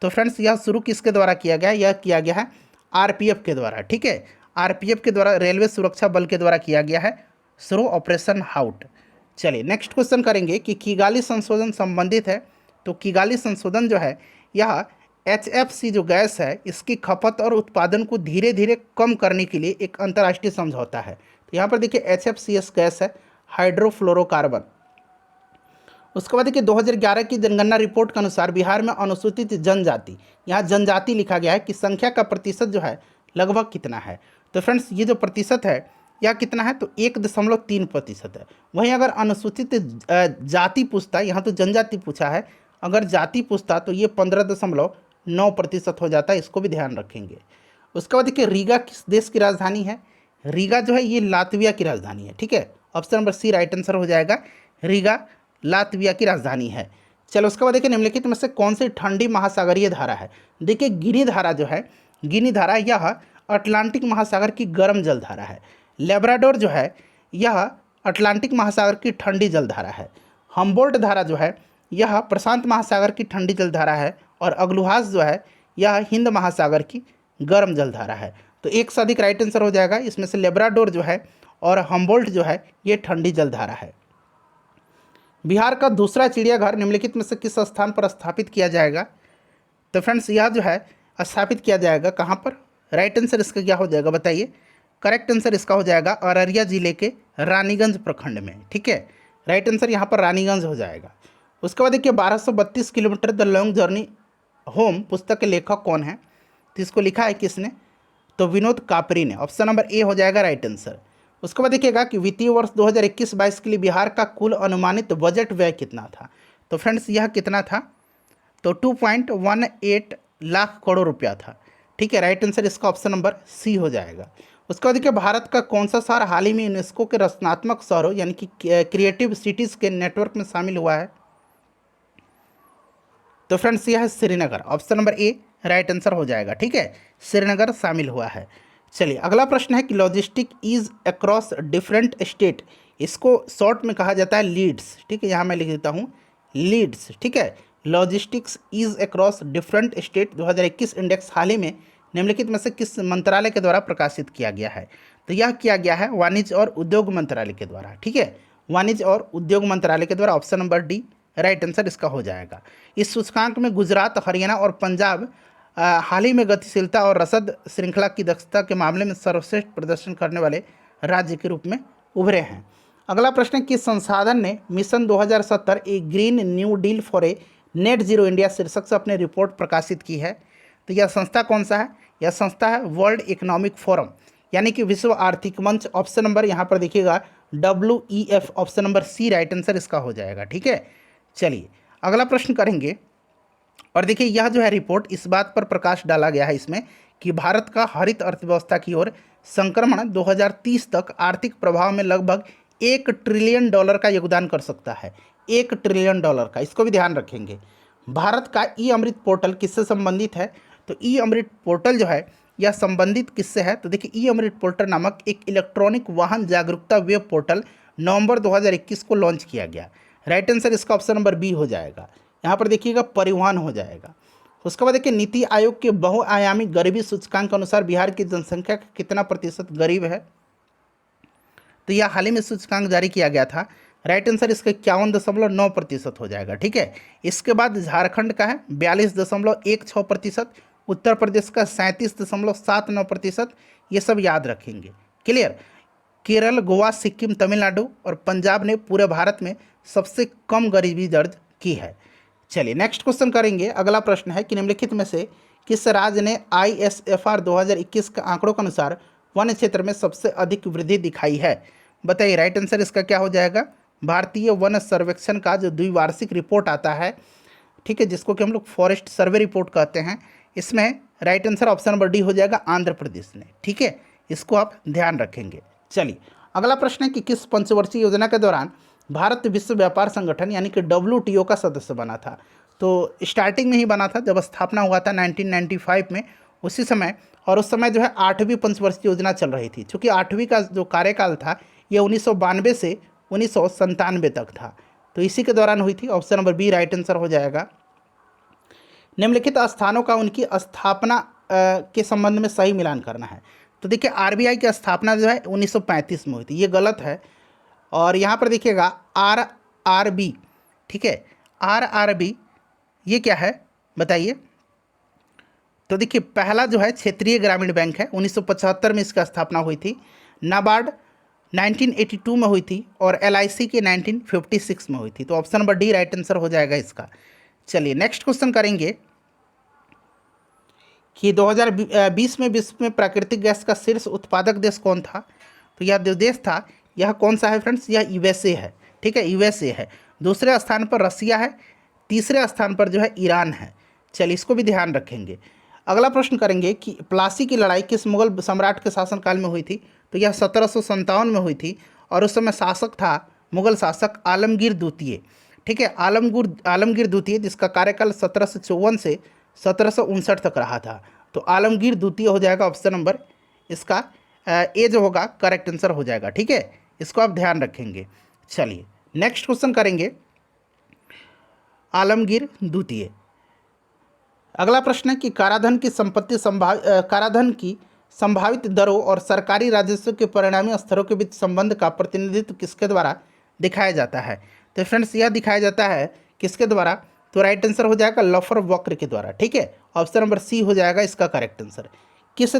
तो फ्रेंड्स यह शुरू किसके द्वारा किया गया है? यह किया गया है आरपीएफ के द्वारा। ठीक है, आरपीएफ के द्वारा, रेलवे सुरक्षा बल के द्वारा किया गया है शुरू ऑपरेशन हाउट। चलिए नेक्स्ट क्वेश्चन करेंगे कि किगाली संशोधन संबंधित है। तो किगाली संशोधन जो है यह HFC जो गैस है इसकी खपत और उत्पादन को धीरे धीरे कम करने के लिए एक अंतर्राष्ट्रीय समझौता है। तो यहाँ पर देखिए HFCS गैस है, हाइड्रोफ्लोरोकार्बन। उसके बाद देखिए 2011 की जनगणना रिपोर्ट के अनुसार बिहार में अनुसूचित जनजाति, यहाँ जनजाति लिखा गया है, कि संख्या का प्रतिशत जो है लगभग कितना है? तो फ्रेंड्स ये जो प्रतिशत है यह कितना है? तो 1.3% है। वहीं अगर अनुसूचित जाति पूछता है, यहाँ तो जनजाति पूछा है, अगर जाति पूछता तो ये 15.9% हो जाता है, इसको भी ध्यान रखेंगे। उसके बाद देखिए रीगा किस देश की राजधानी है? रीगा जो है ये लातविया की राजधानी है। ठीक है, option number C right answer हो जाएगा, रीगा लातविया की राजधानी है। चलो उसके बाद देखिए निम्नलिखित में से कौन सी ठंडी महासागरीय धारा है? देखिए गिनी धारा जो है, गिनी धारा यह अटलांटिक महासागर की गर्म जल धारा है। लेब्राडोर जो है यह अटलांटिक महासागर की ठंडी जल धारा है। हम्बोल्ट धारा जो है यह प्रशांत महासागर की ठंडी जल धारा है। और अग्लुहास जो है यह हिंद महासागर की गर्म जल धारा है। तो एक से अधिक राइट आंसर हो जाएगा। इसमें से लेब्राडोर जो है और हम्बोल्ट जो है ये ठंडी जल धारा है। बिहार का दूसरा चिड़ियाघर निम्नलिखित में से किस स्थान पर स्थापित किया जाएगा? तो फ्रेंड्स यह जो है स्थापित किया जाएगा कहाँ पर? राइट आंसर इसका क्या हो जाएगा बताइए? करेक्ट आंसर इसका हो जाएगा अररिया जिले के रानीगंज प्रखंड में। ठीक है, राइट आंसर यहाँ पर रानीगंज हो जाएगा। उसके बाद देखिए 1232 kilometre the long journey home पुस्तक के लेखक कौन है? तो इसको लिखा है किसने? तो विनोद कापरी ने। ऑप्शन नंबर ए हो जाएगा राइट आंसर। उसके बाद देखिएगा कि वित्तीय वर्ष 2021-22 के लिए बिहार का कुल अनुमानित बजट व्यय कितना था? तो फ्रेंड्स यह कितना था? तो 2.18 लाख करोड़ रुपया था। ठीक है, राइट आंसर इसका ऑप्शन नंबर सी हो जाएगा। उसके बाद देखिए भारत का कौन सा शहर हाल ही में यूनेस्को के रचनात्मक शहरों यानी कि क्रिएटिव सिटीज़ के नेटवर्क में शामिल हुआ है? तो फ्रेंड्स यह है Srinagar, option number A right answer हो जाएगा। ठीक है, श्रीनगर शामिल हुआ है। चलिए अगला प्रश्न है कि logistic is across different state, इसको शॉर्ट में कहा जाता है लीड्स। ठीक है, यहाँ मैं लिख देता हूँ लीड्स। ठीक है, logistics ease across different state 2021 index हाल ही में निम्नलिखित में से किस मंत्रालय के द्वारा प्रकाशित किया गया है? तो यह किया गया है वाणिज्य और उद्योग मंत्रालय के द्वारा। ठीक है, वाणिज्य और उद्योग मंत्रालय के द्वारा, option number D right answer इसका हो जाएगा। इस सूचकांक में गुजरात, हरियाणा और पंजाब हाल ही में गतिशीलता और रसद श्रृंखला की दक्षता के मामले में सर्वश्रेष्ठ प्रदर्शन करने वाले राज्य के रूप में उभरे हैं। अगला प्रश्न, किस संसाधन ने mission 2070 A green new deal for a net zero India शीर्षक से अपनी रिपोर्ट प्रकाशित की है? तो यह संस्था कौन सा है? यह संस्था है वर्ल्ड इकोनॉमिक फोरम, यानी कि विश्व आर्थिक मंच। ऑप्शन नंबर यहाँ पर देखिएगा WEF, option number C right answer इसका हो जाएगा। ठीक है, चलिए अगला प्रश्न करेंगे। और देखिए यह जो है रिपोर्ट इस बात पर प्रकाश डाला गया है इसमें कि भारत का हरित अर्थव्यवस्था की ओर संक्रमण 2030 तक आर्थिक प्रभाव में लगभग $1 ट्रिलियन का योगदान कर सकता है। $1 ट्रिलियन का, इसको भी ध्यान रखेंगे। भारत का ई अमृत पोर्टल किससे संबंधित है? तो ई अमृत पोर्टल जो है यह संबंधित किससे है? तो देखिए ई अमृत पोर्टल नामक एक इलेक्ट्रॉनिक वाहन जागरूकता वेब पोर्टल नवंबर 2021 को लॉन्च किया गया। राइट आंसर इसका ऑप्शन नंबर बी हो जाएगा। यहाँ पर देखिएगा परिवहन हो जाएगा। उसके बाद देखिए नीति आयोग के बहुआयामी गरीबी सूचकांक के अनुसार बिहार की जनसंख्या का कितना प्रतिशत गरीब है? तो यह हाल ही में सूचकांक जारी किया गया था। राइट आंसर इसका 51.9% हो जाएगा। ठीक है, इसके बाद झारखंड का है 42.16%, उत्तर प्रदेश का 37.79%, ये सब याद रखेंगे। क्लियर। केरल, गोवा, सिक्किम, तमिलनाडु और पंजाब ने पूरे भारत में सबसे कम गरीबी दर्ज की है। चलिए नेक्स्ट क्वेश्चन करेंगे। अगला प्रश्न है कि निम्नलिखित में से किस राज्य ने ISFR 2021 के आंकड़ों के अनुसार वन क्षेत्र में सबसे अधिक वृद्धि दिखाई है? बताइए राइट आंसर इसका क्या हो जाएगा? भारतीय वन सर्वेक्षण का जो द्विवार्षिक रिपोर्ट आता है, ठीक है, जिसको कि हम लोग फॉरेस्ट सर्वे रिपोर्ट कहते हैं, इसमें right answer option number D हो जाएगा, आंध्र प्रदेश ने। ठीक है, इसको आप ध्यान रखेंगे। चलिए अगला प्रश्न है कि किस पंचवर्षीय योजना के दौरान भारत विश्व व्यापार संगठन यानी कि WTO का सदस्य बना था? तो स्टार्टिंग में ही बना था जब स्थापना हुआ था 1995 में, उसी समय। और उस समय जो है 8वीं पंचवर्षीय योजना चल रही थी। चूँकि 8वीं का जो कार्यकाल था ये 1992 से 1997 तक था, तो इसी के दौरान हुई थी। Option number B right answer हो जाएगा। निम्नलिखित स्थानों का उनकी स्थापना के संबंध में सही मिलान करना है। तो देखिए RBI की स्थापना जो है 1935 में हुई थी, ये गलत है। और यहाँ पर देखिएगा RRB, ठीक है, RRB ये क्या है बताइए? तो देखिए पहला जो है क्षेत्रीय ग्रामीण बैंक है, 1975 में इसका स्थापना हुई थी। नाबार्ड 1982 में हुई थी और LIC की 1956 में हुई थी। तो option number D right answer हो जाएगा इसका। चलिए नेक्स्ट क्वेश्चन करेंगे कि 2020 में विश्व में प्राकृतिक गैस का शीर्ष उत्पादक देश कौन था? तो यह जो देश था यह कौन सा है फ्रेंड्स? यह USA है। ठीक है, USA है। दूसरे स्थान पर रसिया है, तीसरे स्थान पर जो है ईरान है। चलिए इसको भी ध्यान रखेंगे। अगला प्रश्न करेंगे कि प्लासी की लड़ाई किस मुगल सम्राट के शासनकाल में हुई थी? तो यह 1757 में हुई थी और उस समय शासक था मुगल शासक आलमगीर द्वितीय। ठीक है, आलमगीर द्वितीय, जिसका कार्यकाल 1754 से 1759 तक रहा था। तो आलमगीर द्वितीय हो जाएगा ऑप्शन नंबर इसका ए जो होगा करेक्ट आंसर हो जाएगा। ठीक है, इसको आप ध्यान रखेंगे। चलिए नेक्स्ट क्वेश्चन करेंगे आलमगीर द्वितीय। अगला प्रश्न है कि काराधन की संभावित दरों और सरकारी राजस्व के परिणामी स्तरों के बीच संबंध का प्रतिनिधित्व किसके द्वारा दिखाया जाता है? तो फ्रेंड्स यह दिखाया जाता है किसके द्वारा? तो राइट आंसर हो जाएगा लफर वक्र के द्वारा। ठीक है, ऑप्शन नंबर सी हो जाएगा इसका करेक्ट आंसर। किसी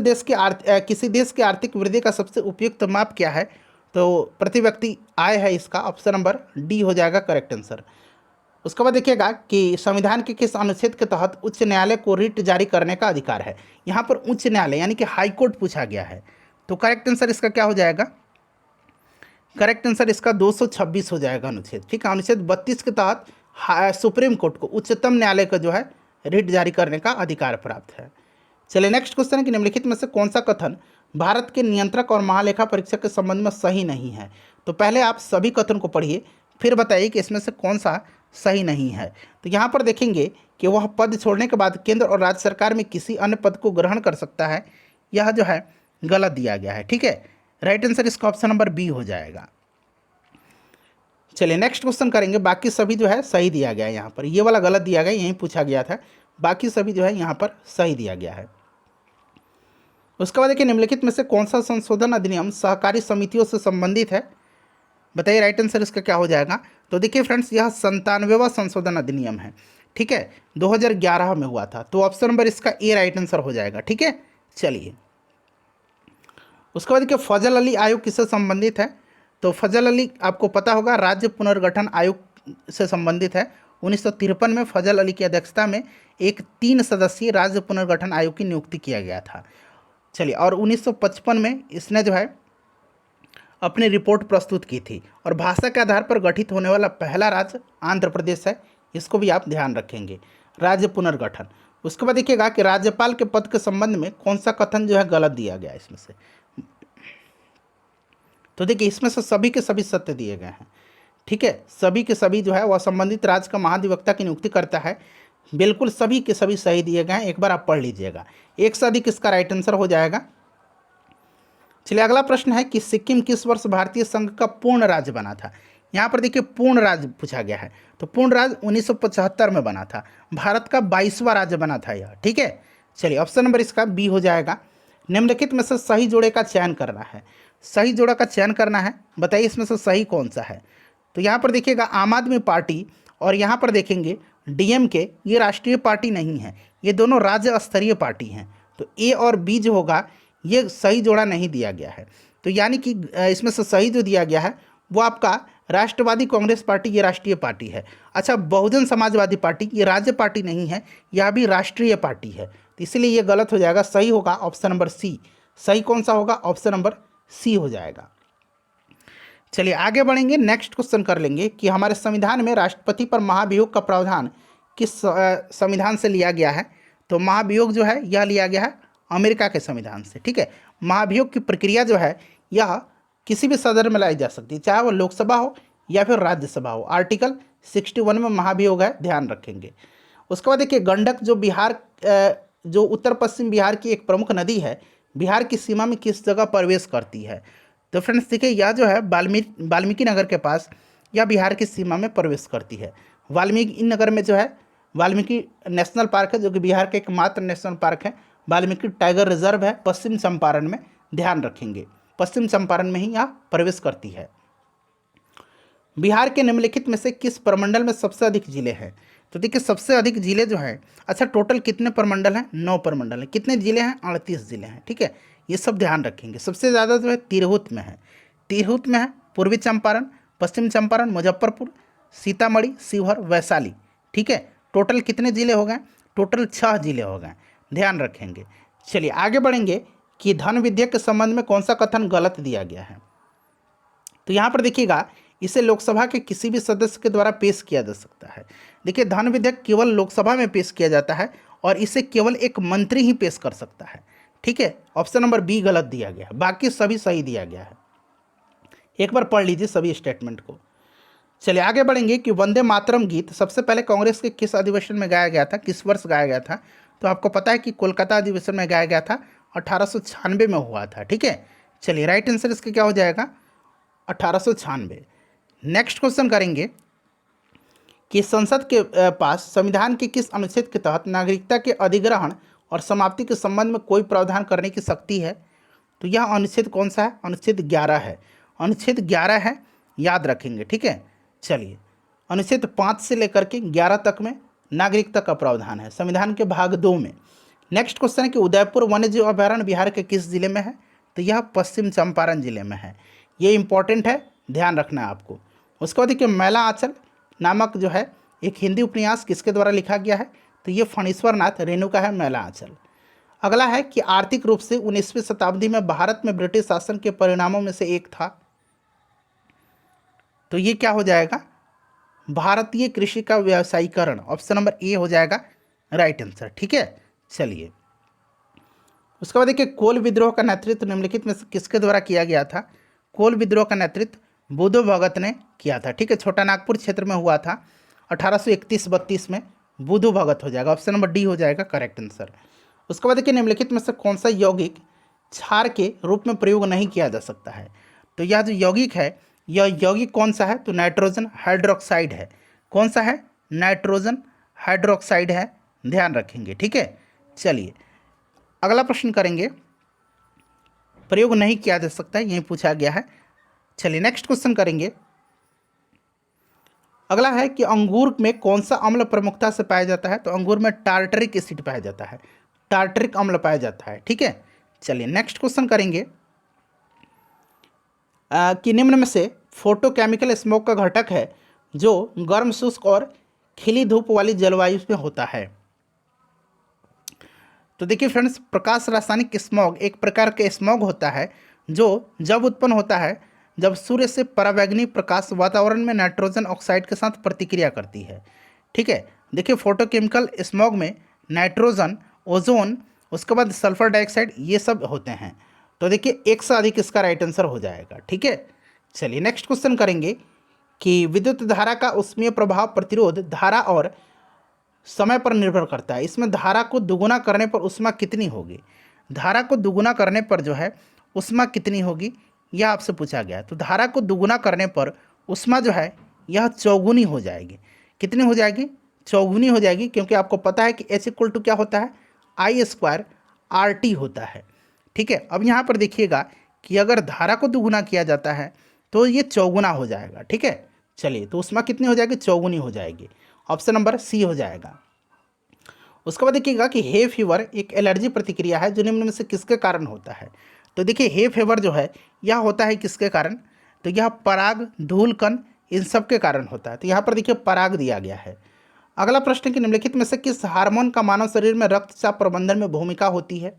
देश की आर्थिक वृद्धि का सबसे उपयुक्त माप क्या है? तो प्रति व्यक्ति आय है, इसका ऑप्शन नंबर डी हो जाएगा करेक्ट आंसर। उसके बाद देखिएगा कि संविधान के किस अनुच्छेद के तहत उच्च न्यायालय को रिट जारी करने का अधिकार है? यहाँ पर उच्च न्यायालय यानी कि हाई कोर्ट पूछा गया है। तो करेक्ट आंसर इसका क्या हो जाएगा? करेक्ट आंसर इसका 226 हो जाएगा अनुच्छेद। ठीक है, अनुच्छेद 32 के तहत सुप्रीम कोर्ट को, उच्चतम न्यायालय का जो है रिट जारी करने का अधिकार प्राप्त है। चलिए नेक्स्ट क्वेश्चन है कि निम्नलिखित में से कौन सा कथन भारत के नियंत्रक और महालेखा परीक्षक के संबंध में सही नहीं है? तो पहले आप सभी कथन को पढ़िए, फिर बताइए कि इसमें से कौन सा सही नहीं है। तो यहाँ पर देखेंगे कि वह पद छोड़ने के बाद केंद्र और राज्य सरकार में किसी अन्य पद को ग्रहण कर सकता है, यह जो है गलत दिया गया है। ठीक है, राइट आंसर इसका ऑप्शन नंबर बी हो जाएगा। चलिए नेक्स्ट क्वेश्चन करेंगे। बाकी सभी जो है सही दिया गया है, यहाँ पर ये वाला गलत दिया गया, यहीं पूछा गया था, बाकी सभी जो है यहाँ पर सही दिया गया है। उसके बाद देखिए, निम्नलिखित में से कौन सा संशोधन अधिनियम सहकारी समितियों से संबंधित है, बताइए राइट आंसर इसका क्या हो जाएगा। तो देखिए फ्रेंड्स, यह 97वां संशोधन अधिनियम है। ठीक है, 2011 में हुआ था, तो ऑप्शन नंबर इसका ए राइट आंसर हो जाएगा। ठीक है, चलिए उसके बाद देखिए, फजल अली आयोग किससे संबंधित है। तो फजल अली आपको पता होगा राज्य पुनर्गठन आयोग से संबंधित है। 1953 में फजल अली की अध्यक्षता में एक 3 सदस्यीय राज्य पुनर्गठन आयोग की नियुक्ति किया गया था। चलिए, और 1955 में इसने जो है अपनी रिपोर्ट प्रस्तुत की थी, और भाषा के आधार पर गठित होने वाला पहला राज्य आंध्र प्रदेश है, इसको भी आप ध्यान रखेंगे, राज्य पुनर्गठन। उसके बाद देखिएगा कि राज्यपाल के पद के संबंध में कौन सा कथन जो है गलत दिया गया है इसमें से। तो देखिए, इसमें से सभी के सभी सत्य दिए गए हैं। ठीक है, सभी के सभी जो है वह संबंधित राज्य का महाधिवक्ता की नियुक्ति करता है, बिल्कुल सभी के सभी सही दिए गए हैं, एक बार आप पढ़ लीजिएगा। एक से अधिक इसका राइट आंसर हो जाएगा। चलिए अगला प्रश्न है कि सिक्किम किस वर्ष भारतीय संघ का पूर्ण राज्य बना था। यहाँ पर देखिए पूर्ण राज्य पूछा गया है, तो पूर्ण राज्य 1975 में बना था, भारत का 22वां राज्य बना था यह। ठीक है, चलिए ऑप्शन नंबर इसका बी हो जाएगा। निम्नलिखित में से सही जोड़े का चयन करना है, सही जोड़ा का चयन करना है, बताइए इसमें से सही कौन सा है। तो यहाँ पर देखिएगा आम आदमी पार्टी और यहाँ पर देखेंगे डीएमके, ये राष्ट्रीय पार्टी नहीं है, ये दोनों राज्य स्तरीय पार्टी हैं। तो ए और बी जो होगा ये सही जोड़ा नहीं दिया गया है। तो यानी कि इसमें से सही जो दिया गया है वो आपका राष्ट्रवादी कांग्रेस पार्टी, ये राष्ट्रीय पार्टी है। अच्छा, बहुजन समाजवादी पार्टी ये राज्य पार्टी नहीं है, यह भी राष्ट्रीय पार्टी है, तो इसलिए ये गलत हो जाएगा। सही होगा ऑप्शन नंबर सी। सही कौन सा होगा, ऑप्शन नंबर सी हो जाएगा। चलिए आगे बढ़ेंगे, नेक्स्ट क्वेश्चन कर लेंगे कि हमारे संविधान में राष्ट्रपति पर महाभियोग का प्रावधान किस संविधान से लिया गया है। तो महाभियोग जो है यह लिया गया है अमेरिका के संविधान से। ठीक है, महाभियोग की प्रक्रिया जो है यह किसी भी सदन में लाई जा सकती है, चाहे वो लोकसभा हो या फिर राज्यसभा हो। आर्टिकल 61 में महाभियोग है, ध्यान रखेंगे। उसके बाद देखिए, गंडक जो बिहार जो उत्तर पश्चिम बिहार की एक प्रमुख नदी है, बिहार की सीमा में किस जगह प्रवेश करती है। तो फ्रेंड्स देखिए, यह जो है वाल्मीकि नगर के पास, यह बिहार की सीमा में प्रवेश करती है। वाल्मीकि नगर में जो है वाल्मीकि नेशनल पार्क है, जो कि बिहार का एकमात्र नेशनल पार्क है। वाल्मीकि टाइगर रिजर्व है पश्चिम चंपारण में, ध्यान रखेंगे पश्चिम चंपारण में ही यह प्रवेश करती है। बिहार के निम्नलिखित में से किस प्रमंडल में सबसे अधिक जिले हैं। तो देखिए सबसे अधिक जिले जो हैं, अच्छा टोटल कितने प्रमंडल हैं, 9 प्रमंडल हैं। कितने जिले हैं, 38 जिले हैं। ठीक है, ये सब ध्यान रखेंगे। सबसे ज़्यादा जो है तिरहुत में है, तिरहुत में है, पूर्वी चंपारण, पश्चिम चंपारण, मुजफ्फरपुर, सीतामढ़ी, शिवहर, वैशाली। ठीक है, टोटल कितने जिले हो गए, टोटल 6 जिले हो गए, ध्यान रखेंगे। चलिए आगे बढ़ेंगे कि धन विधेयक के संबंध में कौन सा कथन गलत दिया गया है। तो यहाँ पर देखिएगा, इसे लोकसभा के किसी भी सदस्य के द्वारा पेश किया जा सकता है। देखिए धन विधेयक केवल लोकसभा में पेश किया जाता है और इसे केवल एक मंत्री ही पेश कर सकता है। ठीक है, ऑप्शन नंबर बी गलत दिया गया है, बाकी सभी सही दिया गया है। एक बार पढ़ लीजिए सभी स्टेटमेंट को। चलिए आगे बढ़ेंगे कि वंदे मातरम गीत सबसे पहले कांग्रेस के किस अधिवेशन में गाया गया था, किस वर्ष गाया गया था। तो आपको पता है कि कोलकाता अधिवेशन में गाया गया था, 1896 में हुआ था। ठीक है, चलिए राइट आंसर इसका क्या हो जाएगा, 1896। नेक्स्ट क्वेश्चन करेंगे कि संसद के पास संविधान के किस अनुच्छेद के तहत नागरिकता के अधिग्रहण और समाप्ति के संबंध में कोई प्रावधान करने की शक्ति है। तो यह अनुच्छेद कौन सा है, अनुच्छेद 11 है। अनुच्छेद 11 है, याद रखेंगे। ठीक है, चलिए अनुच्छेद 5 से लेकर के 11 तक में नागरिकता का प्रावधान है, संविधान के भाग 2 में। नेक्स्ट क्वेश्चन है कि उदयपुर वन्यजीव अभयारण्य बिहार के किस जिले में है। तो यह पश्चिम चंपारण जिले में है, ये इंपॉर्टेंट है, ध्यान रखना है आपको। उसके बाद देखिए मैला आंचल नामक जो है एक हिंदी उपन्यास किसके द्वारा लिखा गया है। तो ये फणीश्वर नाथ रेणु का है मैला आंचल। अगला है कि आर्थिक रूप से 19वीं शताब्दी में भारत में ब्रिटिश शासन के परिणामों में से एक था। तो ये क्या हो जाएगा, भारतीय कृषि का व्यावसायीकरण, ऑप्शन नंबर ए हो जाएगा राइट आंसर। ठीक है, चलिए उसके बाद देखिए कोल विद्रोह का नेतृत्व निम्नलिखित में से किसके द्वारा किया गया था। कोल विद्रोह का नेतृत्व बुद्धो भगत ने किया था। ठीक है, छोटा नागपुर क्षेत्र में हुआ था 1831-32 में बुधु भगत हो जाएगा, ऑप्शन नंबर डी हो जाएगा करेक्ट आंसर। उसके बाद देखिए निम्नलिखित में से कौन सा यौगिक क्षार के रूप में प्रयोग नहीं किया जा सकता है। तो यह जो यौगिक है यह यौगिक कौन सा है, तो नाइट्रोजन हाइड्रोक्साइड है। कौन सा है, नाइट्रोजन हाइड्रोक्साइड है, ध्यान रखेंगे, ठीक है। चलिए अगला प्रश्न करेंगे, प्रयोग नहीं किया जा सकता है, यही पूछा गया है। चलिए नेक्स्ट क्वेश्चन करेंगे। अगला है कि अंगूर में कौन सा अम्ल प्रमुखता से पाया जाता है। तो अंगूर में टार्टरिक एसिड पाया जाता है, टार्टरिक अम्ल पाया जाता है, ठीक है। चलिए नेक्स्ट क्वेश्चन करेंगे कि निम्न में से फोटोकेमिकल स्मोक का घटक है जो गर्म, शुष्क और खिली धूप वाली जलवायु में होता है। तो देखिए फ्रेंड्स, प्रकाश रासायनिक स्मॉग एक प्रकार का स्मॉग होता है जो जब उत्पन्न होता है जब सूर्य से परावैंगनी प्रकाश वातावरण में नाइट्रोजन ऑक्साइड के साथ प्रतिक्रिया करती है, ठीक है। देखिए फोटोकेमिकल स्मॉग में नाइट्रोजन, ओजोन, उसके बाद सल्फर डाइऑक्साइड ये सब होते हैं। तो देखिए एक से अधिक इसका राइट आंसर हो जाएगा, ठीक है। चलिए नेक्स्ट क्वेश्चन करेंगे कि विद्युत धारा का ऊष्मीय प्रभाव प्रतिरोध धारा और समय पर निर्भर करता है। इसमें धारा को दुगुना करने पर ऊष्मा कितनी होगी। धारा को दुगुना करने पर जो है ऊष्मा कितनी होगी, यह आपसे पूछा गया है। तो धारा को दुगुना करने पर ऊष्मा जो है यह चौगुनी हो जाएगी। कितनी हो जाएगी, चौगुनी हो जाएगी, क्योंकि आपको पता है कि H इक्वल टू क्या होता है, I² RT होता है, ठीक है। अब यहाँ पर देखिएगा कि अगर धारा को दुगुना किया जाता है तो ये चौगुना हो जाएगा, ठीक है। चलिए तो ऊष्मा कितनी हो जाएगी, चौगुनी हो जाएगी, ऑप्शन नंबर सी हो जाएगा। उसके बाद देखिएगा कि हे फीवर एक एलर्जी प्रतिक्रिया है जो निम्न में से किसके कारण होता है। तो देखिए हे फीवर जो है यह होता है किसके कारण, तो यह पराग, धूल कण, इन सब के कारण होता है। तो यहाँ पर देखिए पराग दिया गया है। अगला प्रश्न कि निम्नलिखित में से किस हार्मोन का मानव शरीर में रक्तचाप प्रबंधन में भूमिका होती है।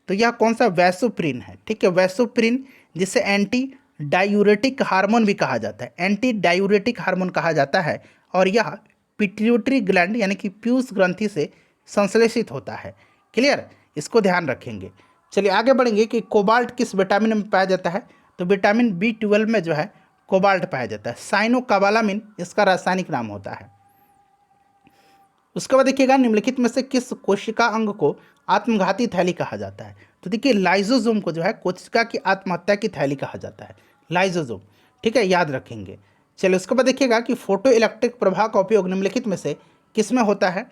तो यह कौन सा, वैसोप्रिन है, ठीक है। वैसोप्रिन जिसे एंटी डायूरेटिक हार्मोन भी कहा जाता है, एंटी डायूरेटिक हार्मोन कहा जाता है, और यह पिट्यूटरी ग्लैंड यानी कि पीयूष ग्रंथि से संश्लेषित होता है। क्लियर, इसको ध्यान रखेंगे। चलिए आगे बढ़ेंगे कि कोबाल्ट किस विटामिन में पाया जाता है। तो विटामिन B12 में जो है कोबाल्ट पाया जाता है। साइनोकोबालामिन इसका रासायनिक नाम होता है। उसके बाद देखिएगा निम्नलिखित में से किस कोशिका अंग को आत्मघाती थैली कहा जाता है। तो देखिए लाइजोसोम को जो है कोशिका की आत्महत्या की थैली कहा जाता है, लाइजोसोम, ठीक है, याद रखेंगे। चलिए उसके बाद देखिएगा कि फोटो इलेक्ट्रिक प्रभाव का उपयोग निम्नलिखित में से किस में होता है।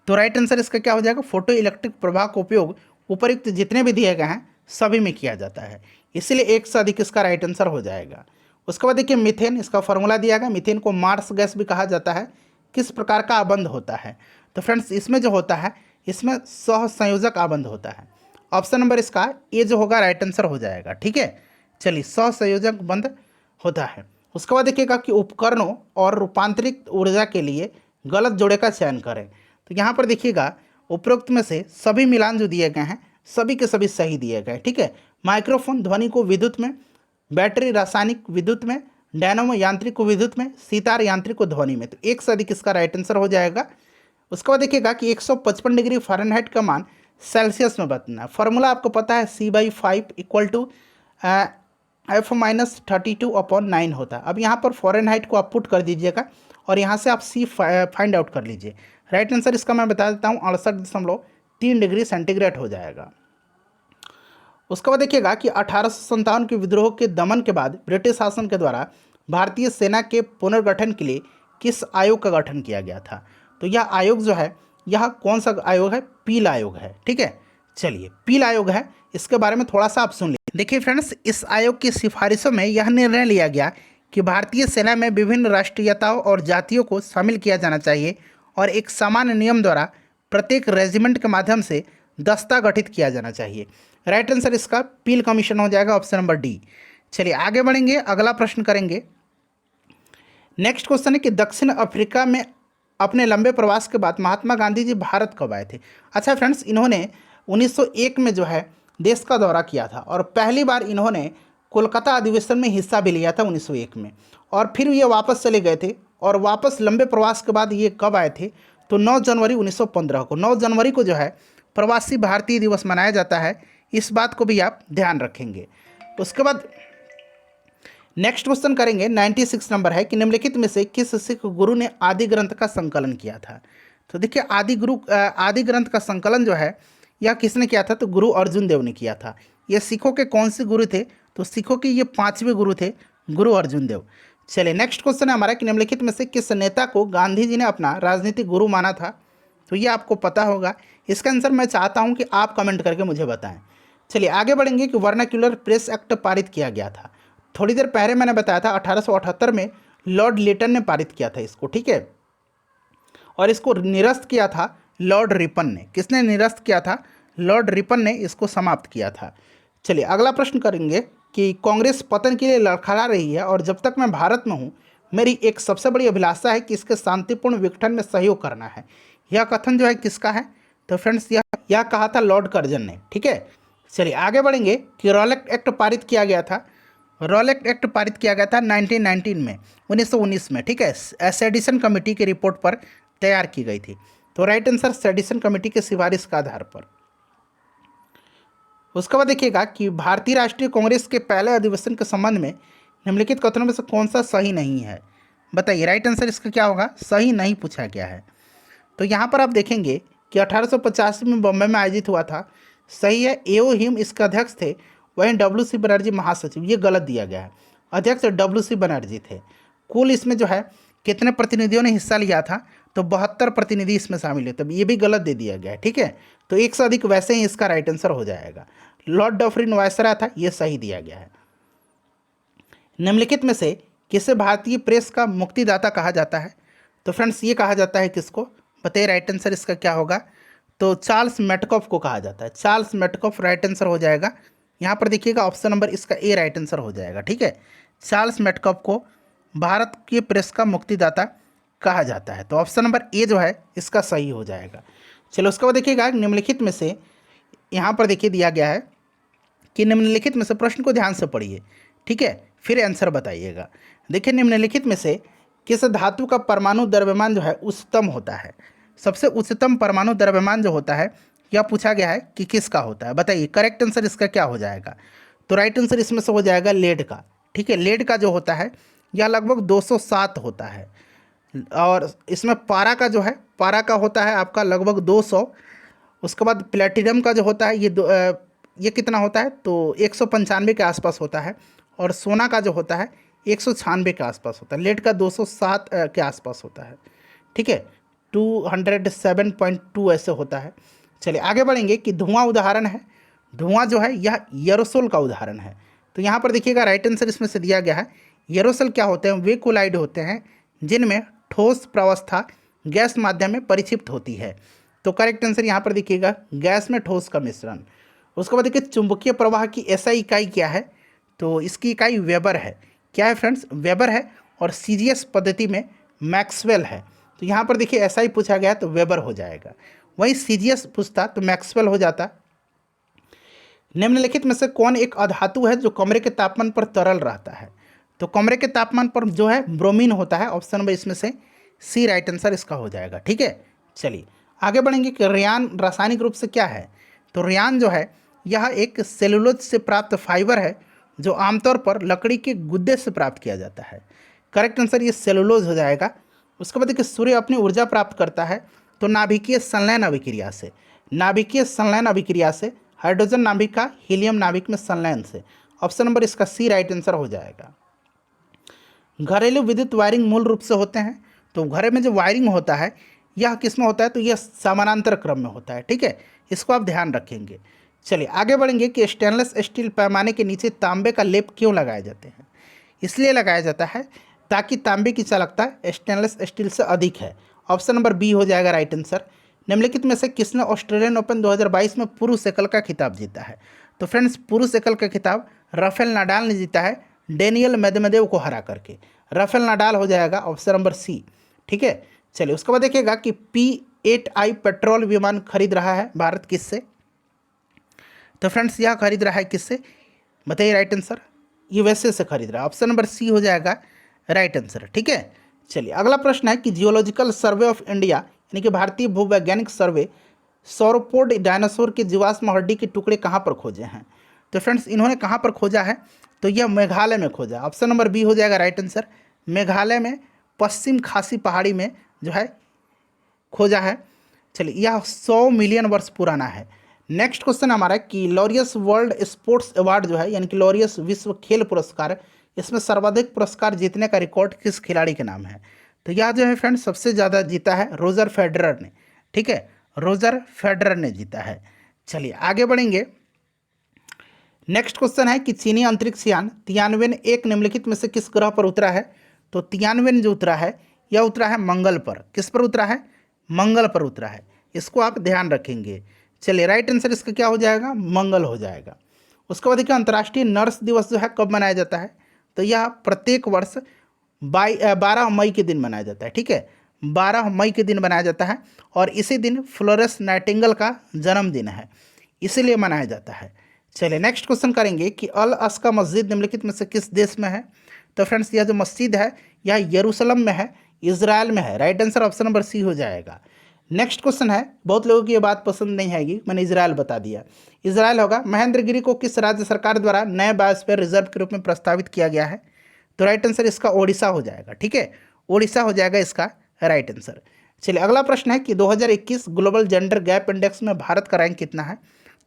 तो राइट आंसर इसका क्या हो जाएगा, फोटो इलेक्ट्रिक प्रभाव का उपयोग उपयुक्त जितने भी दिए गए हैं सभी में किया जाता है, इसीलिए एक से अधिक इसका राइट आंसर हो जाएगा। उसके बाद देखिए मीथेन, इसका फॉर्मूला दिया गया। मीथेन को मार्स गैस भी कहा जाता है। किस प्रकार का आबंध होता है। तो फ्रेंड्स इसमें जो होता है इसमें सहसंयोजक आबंध होता है, ऑप्शन नंबर इसका ए जो होगा राइट आंसर हो जाएगा, ठीक है। चलिए सहसंयोजक बंध होता है। उसके बाद देखिएगा कि उपकरणों और रूपांतरित ऊर्जा के लिए गलत जोड़े का चयन करें। तो यहाँ पर देखिएगा उपरोक्त में से सभी मिलान जो दिए गए हैं सभी के सभी सही दिए गए, ठीक है। माइक्रोफोन ध्वनि को विद्युत में, बैटरी रासायनिक विद्युत में, डायनामो यांत्रिक को विद्युत में, सितार यांत्रिक को ध्वनि में। तो एक से अधिक इसका राइट आंसर हो जाएगा। उसके बाद देखिएगा कि 155 डिग्री फ़ारेनहाइट का मान सेल्सियस में बताना है। फॉर्मूला आपको पता है C/5 इक्वल टू F-32/9 होता है। अब यहाँ पर फ़ारेनहाइट को आप पुट कर दीजिएगा और यहाँ से आप C फाइंड आउट कर लीजिए। राइट आंसर इसका मैं बता देता हूँ 68.3 डिग्री सेंटीग्रेड हो जाएगा। उसके बाद देखिएगा कि 1857 के विद्रोह के दमन के बाद ब्रिटिश शासन के द्वारा भारतीय सेना के पुनर्गठन के लिए किस आयोग का गठन किया गया था। तो यह आयोग जो है यह कौन सा आयोग है, पील आयोग है, ठीक है। चलिए पील आयोग है, इसके बारे में थोड़ा सा आप सुन लीजिए। देखिए फ्रेंड्स, इस आयोग की सिफारिशों में यह निर्णय लिया गया कि भारतीय सेना में विभिन्न राष्ट्रीयताओं और जातियों को शामिल किया जाना चाहिए और एक सामान्य नियम द्वारा प्रत्येक रेजिमेंट के माध्यम से दस्ता गठित किया जाना चाहिए। राइट आंसर इसका पील कमीशन हो जाएगा, ऑप्शन नंबर डी। चलिए आगे बढ़ेंगे, अगला प्रश्न करेंगे। नेक्स्ट क्वेश्चन है कि दक्षिण अफ्रीका में अपने लंबे प्रवास के बाद महात्मा गांधी जी भारत कब आए थे। अच्छा फ्रेंड्स, इन्होंने 1901 में जो है देश का दौरा किया था और पहली बार इन्होंने कोलकाता अधिवेशन में हिस्सा भी लिया था 1901 में, और फिर ये वापस चले गए थे। और वापस लंबे प्रवास के बाद ये कब आए थे, तो 9 जनवरी 1915 को, 9 जनवरी को जो है प्रवासी भारतीय दिवस मनाया जाता है। इस बात को भी आप ध्यान रखेंगे। उसके बाद नेक्स्ट क्वेश्चन करेंगे, 96 नंबर है कि निम्नलिखित में से किस सिख गुरु ने आदि ग्रंथ का संकलन किया था। तो देखिए आदि ग्रंथ का संकलन जो है यह किसने किया था, तो गुरु अर्जुन देव ने किया था। ये सिखों के कौन से गुरु थे, तो सिखों के ये 5वें गुरु थे, गुरु अर्जुन देव। चलिए नेक्स्ट क्वेश्चन है हमारा कि निम्नलिखित में से किस नेता को गांधी जी ने अपना राजनीतिक गुरु माना था। तो ये आपको पता होगा, इसका आंसर मैं चाहता हूँ कि आप कमेंट करके मुझे बताएं। चलिए आगे बढ़ेंगे कि वर्नाक्यूलर प्रेस एक्ट पारित किया गया था। थोड़ी देर पहले मैंने बताया था 1878 में लॉर्ड लिटन ने पारित किया था इसको, ठीक है। और इसको निरस्त किया था लॉर्ड रिपन ने। किसने निरस्त किया था, लॉर्ड रिपन ने इसको समाप्त किया था। चलिए अगला प्रश्न करेंगे कि कांग्रेस पतन के लिए लड़खड़ा रही है और जब तक मैं भारत में हूँ मेरी एक सबसे बड़ी अभिलाषा है कि इसके शांतिपूर्ण विघटन में सहयोग करना है। यह कथन जो है किसका है, तो फ्रेंड्स यह कहा था लॉर्ड कर्जन ने, ठीक है। चलिए आगे बढ़ेंगे कि रॉलेट एक्ट पारित किया गया था। रॉलेट एक्ट पारित किया गया था 1919 में, 1919 में, ठीक है। सेडिशन कमेटी की रिपोर्ट पर तैयार की गई थी। तो राइट आंसर सेडिशन कमेटी के सिफारिश का आधार पर। उसके बाद देखिएगा कि भारतीय राष्ट्रीय कांग्रेस के पहले अधिवेशन के संबंध में निम्नलिखित कथनों में से कौन सा सही नहीं है, बताइए। राइट आंसर इसका क्या होगा, सही नहीं पूछा गया है। तो यहाँ पर आप देखेंगे कि 1885 में बॉम्बे में आयोजित हुआ था, सही है। एओ हिम इसके अध्यक्ष थे, वहीं डब्ल्यू.सी. बनर्जी महासचिव, ये गलत दिया गया है। अध्यक्ष डब्ल्यू.सी. बनर्जी थे। कुल इसमें जो है कितने प्रतिनिधियों ने हिस्सा लिया था, तो 72 प्रतिनिधि इसमें शामिल है, तब ये भी गलत दे दिया गया है, ठीक है। तो 1 से अधिक वैसे ही इसका राइट आंसर हो जाएगा। लॉर्ड डफरिन वायसराय था, ये सही दिया गया है। निम्नलिखित में से किसे भारतीय प्रेस का मुक्तिदाता कहा जाता है, तो फ्रेंड्स ये कहा जाता है किसको, बताइए। राइट आंसर इसका क्या होगा, तो चार्ल्स मेटकॉफ को कहा जाता है। चार्ल्स मेटकॉफ राइट आंसर हो जाएगा। यहाँ पर देखिएगा ऑप्शन नंबर इसका ए राइट आंसर हो जाएगा, ठीक है। चार्ल्स मेटकॉफ को भारत की प्रेस का मुक्तिदाता कहा जाता है। तो ऑप्शन नंबर ए जो है इसका सही हो जाएगा। चलो उसके बाद देखिएगा निम्नलिखित में से, यहाँ पर देखिए दिया गया है कि निम्नलिखित में से, प्रश्न को ध्यान से पढ़िए, ठीक है, फिर आंसर बताइएगा। देखिए निम्नलिखित में से किस धातु का परमाणु द्रव्यमान जो है उच्चतम होता है। सबसे उच्चतम परमाणु द्रव्यमान जो होता है यह पूछा गया है कि किसका होता है, बताइए। करेक्ट आंसर इसका क्या हो जाएगा, तो राइट आंसर इसमें से हो जाएगा लेड का, ठीक है। लेड का जो होता है यह लगभग 207 होता है। और इसमें पारा का जो है, पारा का होता है आपका लगभग 200। उसके बाद प्लेटिनम का जो होता है ये कितना होता है, तो 195 के आसपास होता है। और सोना का जो होता है 196 के आसपास होता है। लेड का 207 के आसपास होता है, ठीक है। 207.2 ऐसे होता है। चलिए आगे बढ़ेंगे कि धुआं उदाहरण है। धुआं जो है यह एरोसोल का उदाहरण है। तो यहाँ पर देखिएगा राइट आंसर इसमें से दिया गया है। एरोसोल क्या होते हैं, वे कोलाइड होते हैं जिनमें ठोस प्रावस्था गैस माध्यम में परिक्षिप्त होती है। तो करेक्ट आंसर यहाँ पर देखिएगा गैस में ठोस का मिश्रण। उसके बाद देखिए चुंबकीय प्रवाह की एसआई इकाई क्या है, तो इसकी इकाई वेबर है। क्या है फ्रेंड्स, वेबर है। और सीजीएस पद्धति में मैक्सवेल है। तो यहाँ पर देखिए एसआई पूछा गया तो वेबर हो जाएगा, वही सीजीएस पूछता तो मैक्सवेल हो जाता। निम्नलिखित में से कौन एक अधातु है जो कमरे के तापमान पर तरल रहता है, तो कमरे के तापमान पर जो है ब्रोमीन होता है। ऑप्शन नंबर इसमें से सी राइट आंसर इसका हो जाएगा, ठीक है। चलिए आगे बढ़ेंगे कि रेयान रासायनिक रूप से क्या है, तो रेयान जो है यह एक सेलुलोज से प्राप्त फाइबर है जो आमतौर पर लकड़ी के गुद्दे से प्राप्त किया जाता है। करेक्ट आंसर ये सेलुलोज हो जाएगा। उसके बाद देखिए सूर्य अपनी ऊर्जा प्राप्त करता है तो नाभिकीय संलयन अभिक्रिया से। नाभिकीय संलयन अभिक्रिया से, हाइड्रोजन नाभिक का हीलियम नाभिक में संलयन से। ऑप्शन नंबर इसका सी राइट आंसर हो जाएगा। घरेलू विद्युत वायरिंग मूल रूप से होते हैं, तो घरे में जो वायरिंग होता है यह किस में होता है, तो यह समानांतर क्रम में होता है, ठीक है। इसको आप ध्यान रखेंगे। चलिए आगे बढ़ेंगे कि स्टेनलेस स्टील पैमाने के नीचे तांबे का लेप क्यों लगाए जाते हैं। इसलिए लगाया जाता है ताकि तांबे की चालकता स्टेनलेस स्टील से अधिक है। ऑप्शन नंबर बी हो जाएगा राइट आंसर। निम्नलिखित में से किसने ऑस्ट्रेलियन ओपन 2022 में पुरुष एकल का खिताब जीता है, तो फ्रेंड्स पुरुष एकल का खिताब राफेल नाडाल ने जीता है डेनियल मेदवेदेव को हरा करके। राफेल नाडाल हो जाएगा ऑप्शन नंबर सी, ठीक है। चलिए उसके बाद देखिएगा कि P-8I पेट्रोल विमान खरीद रहा है भारत किससे, तो फ्रेंड्स यह खरीद रहा है किससे, बताइए राइट आंसर। यूएसए से खरीद रहा है। ऑप्शन नंबर सी हो जाएगा राइट आंसर, ठीक है। चलिए अगला प्रश्न है कि जियोलॉजिकल सर्वे ऑफ इंडिया यानी कि भारतीय भूवैज्ञानिक सर्वे सौरोपोड डायनासोर के जीवाश्म हड्डी के टुकड़े कहाँ पर खोजे हैं, तो फ्रेंड्स इन्होंने कहाँ पर खोजा है, तो यह मेघालय में खोजा। ऑप्शन नंबर बी हो जाएगा राइट आंसर। मेघालय में पश्चिम खासी पहाड़ी में जो है खोजा है। चलिए, यह 100 मिलियन वर्ष पुराना है। नेक्स्ट क्वेश्चन हमारा कि लॉरियस वर्ल्ड स्पोर्ट्स अवार्ड जो है यानी कि लॉरियस विश्व खेल पुरस्कार, इसमें सर्वाधिक पुरस्कार जीतने का रिकॉर्ड किस खिलाड़ी के नाम है? तो यह जो है फ्रेंड्स सबसे ज़्यादा जीता है रोजर फेडरर ने। ठीक है, रोजर फेडरर ने जीता है। चलिए आगे बढ़ेंगे। नेक्स्ट क्वेश्चन है कि चीनी अंतरिक्ष यान तियानवेन एक निम्नलिखित में से किस ग्रह पर उतरा है? तो तियानवेन जो उतरा है यह उतरा है मंगल पर। किस पर उतरा है? मंगल पर उतरा है। इसको आप ध्यान रखेंगे। चलिए, राइट आंसर इसका क्या हो जाएगा? मंगल हो जाएगा। उसके बाद देखिए, अंतर्राष्ट्रीय नर्स दिवस जो है कब मनाया जाता है? तो यह प्रत्येक वर्ष 12 मई के दिन मनाया जाता है। ठीक है, 12 मई के दिन मनाया जाता है और इसी दिन फ्लोरेंस नाइटिंगेल का जन्मदिन है, इसीलिए मनाया जाता है। चलिए नेक्स्ट क्वेश्चन करेंगे कि अल अस्का मस्जिद निम्नलिखित में से किस देश में है? तो फ्रेंड्स यह जो मस्जिद है यह यरूशलेम में है, इजराइल में है। Right answer option number C हो जाएगा। नेक्स्ट क्वेश्चन है, बहुत लोगों की ये बात पसंद नहीं आएगी, मैंने इजराइल बता दिया, इजराइल होगा। महेंद्रगिरी को किस राज्य सरकार द्वारा नए बायोस्फीयर रिजर्व के रूप में प्रस्तावित किया गया है? तो राइट आंसर इसका ओडिशा हो जाएगा। ठीक है, ओडिशा हो जाएगा इसका राइट आंसर। चलिए अगला प्रश्न है कि 2021 ग्लोबल जेंडर गैप इंडेक्स में भारत का रैंक कितना है?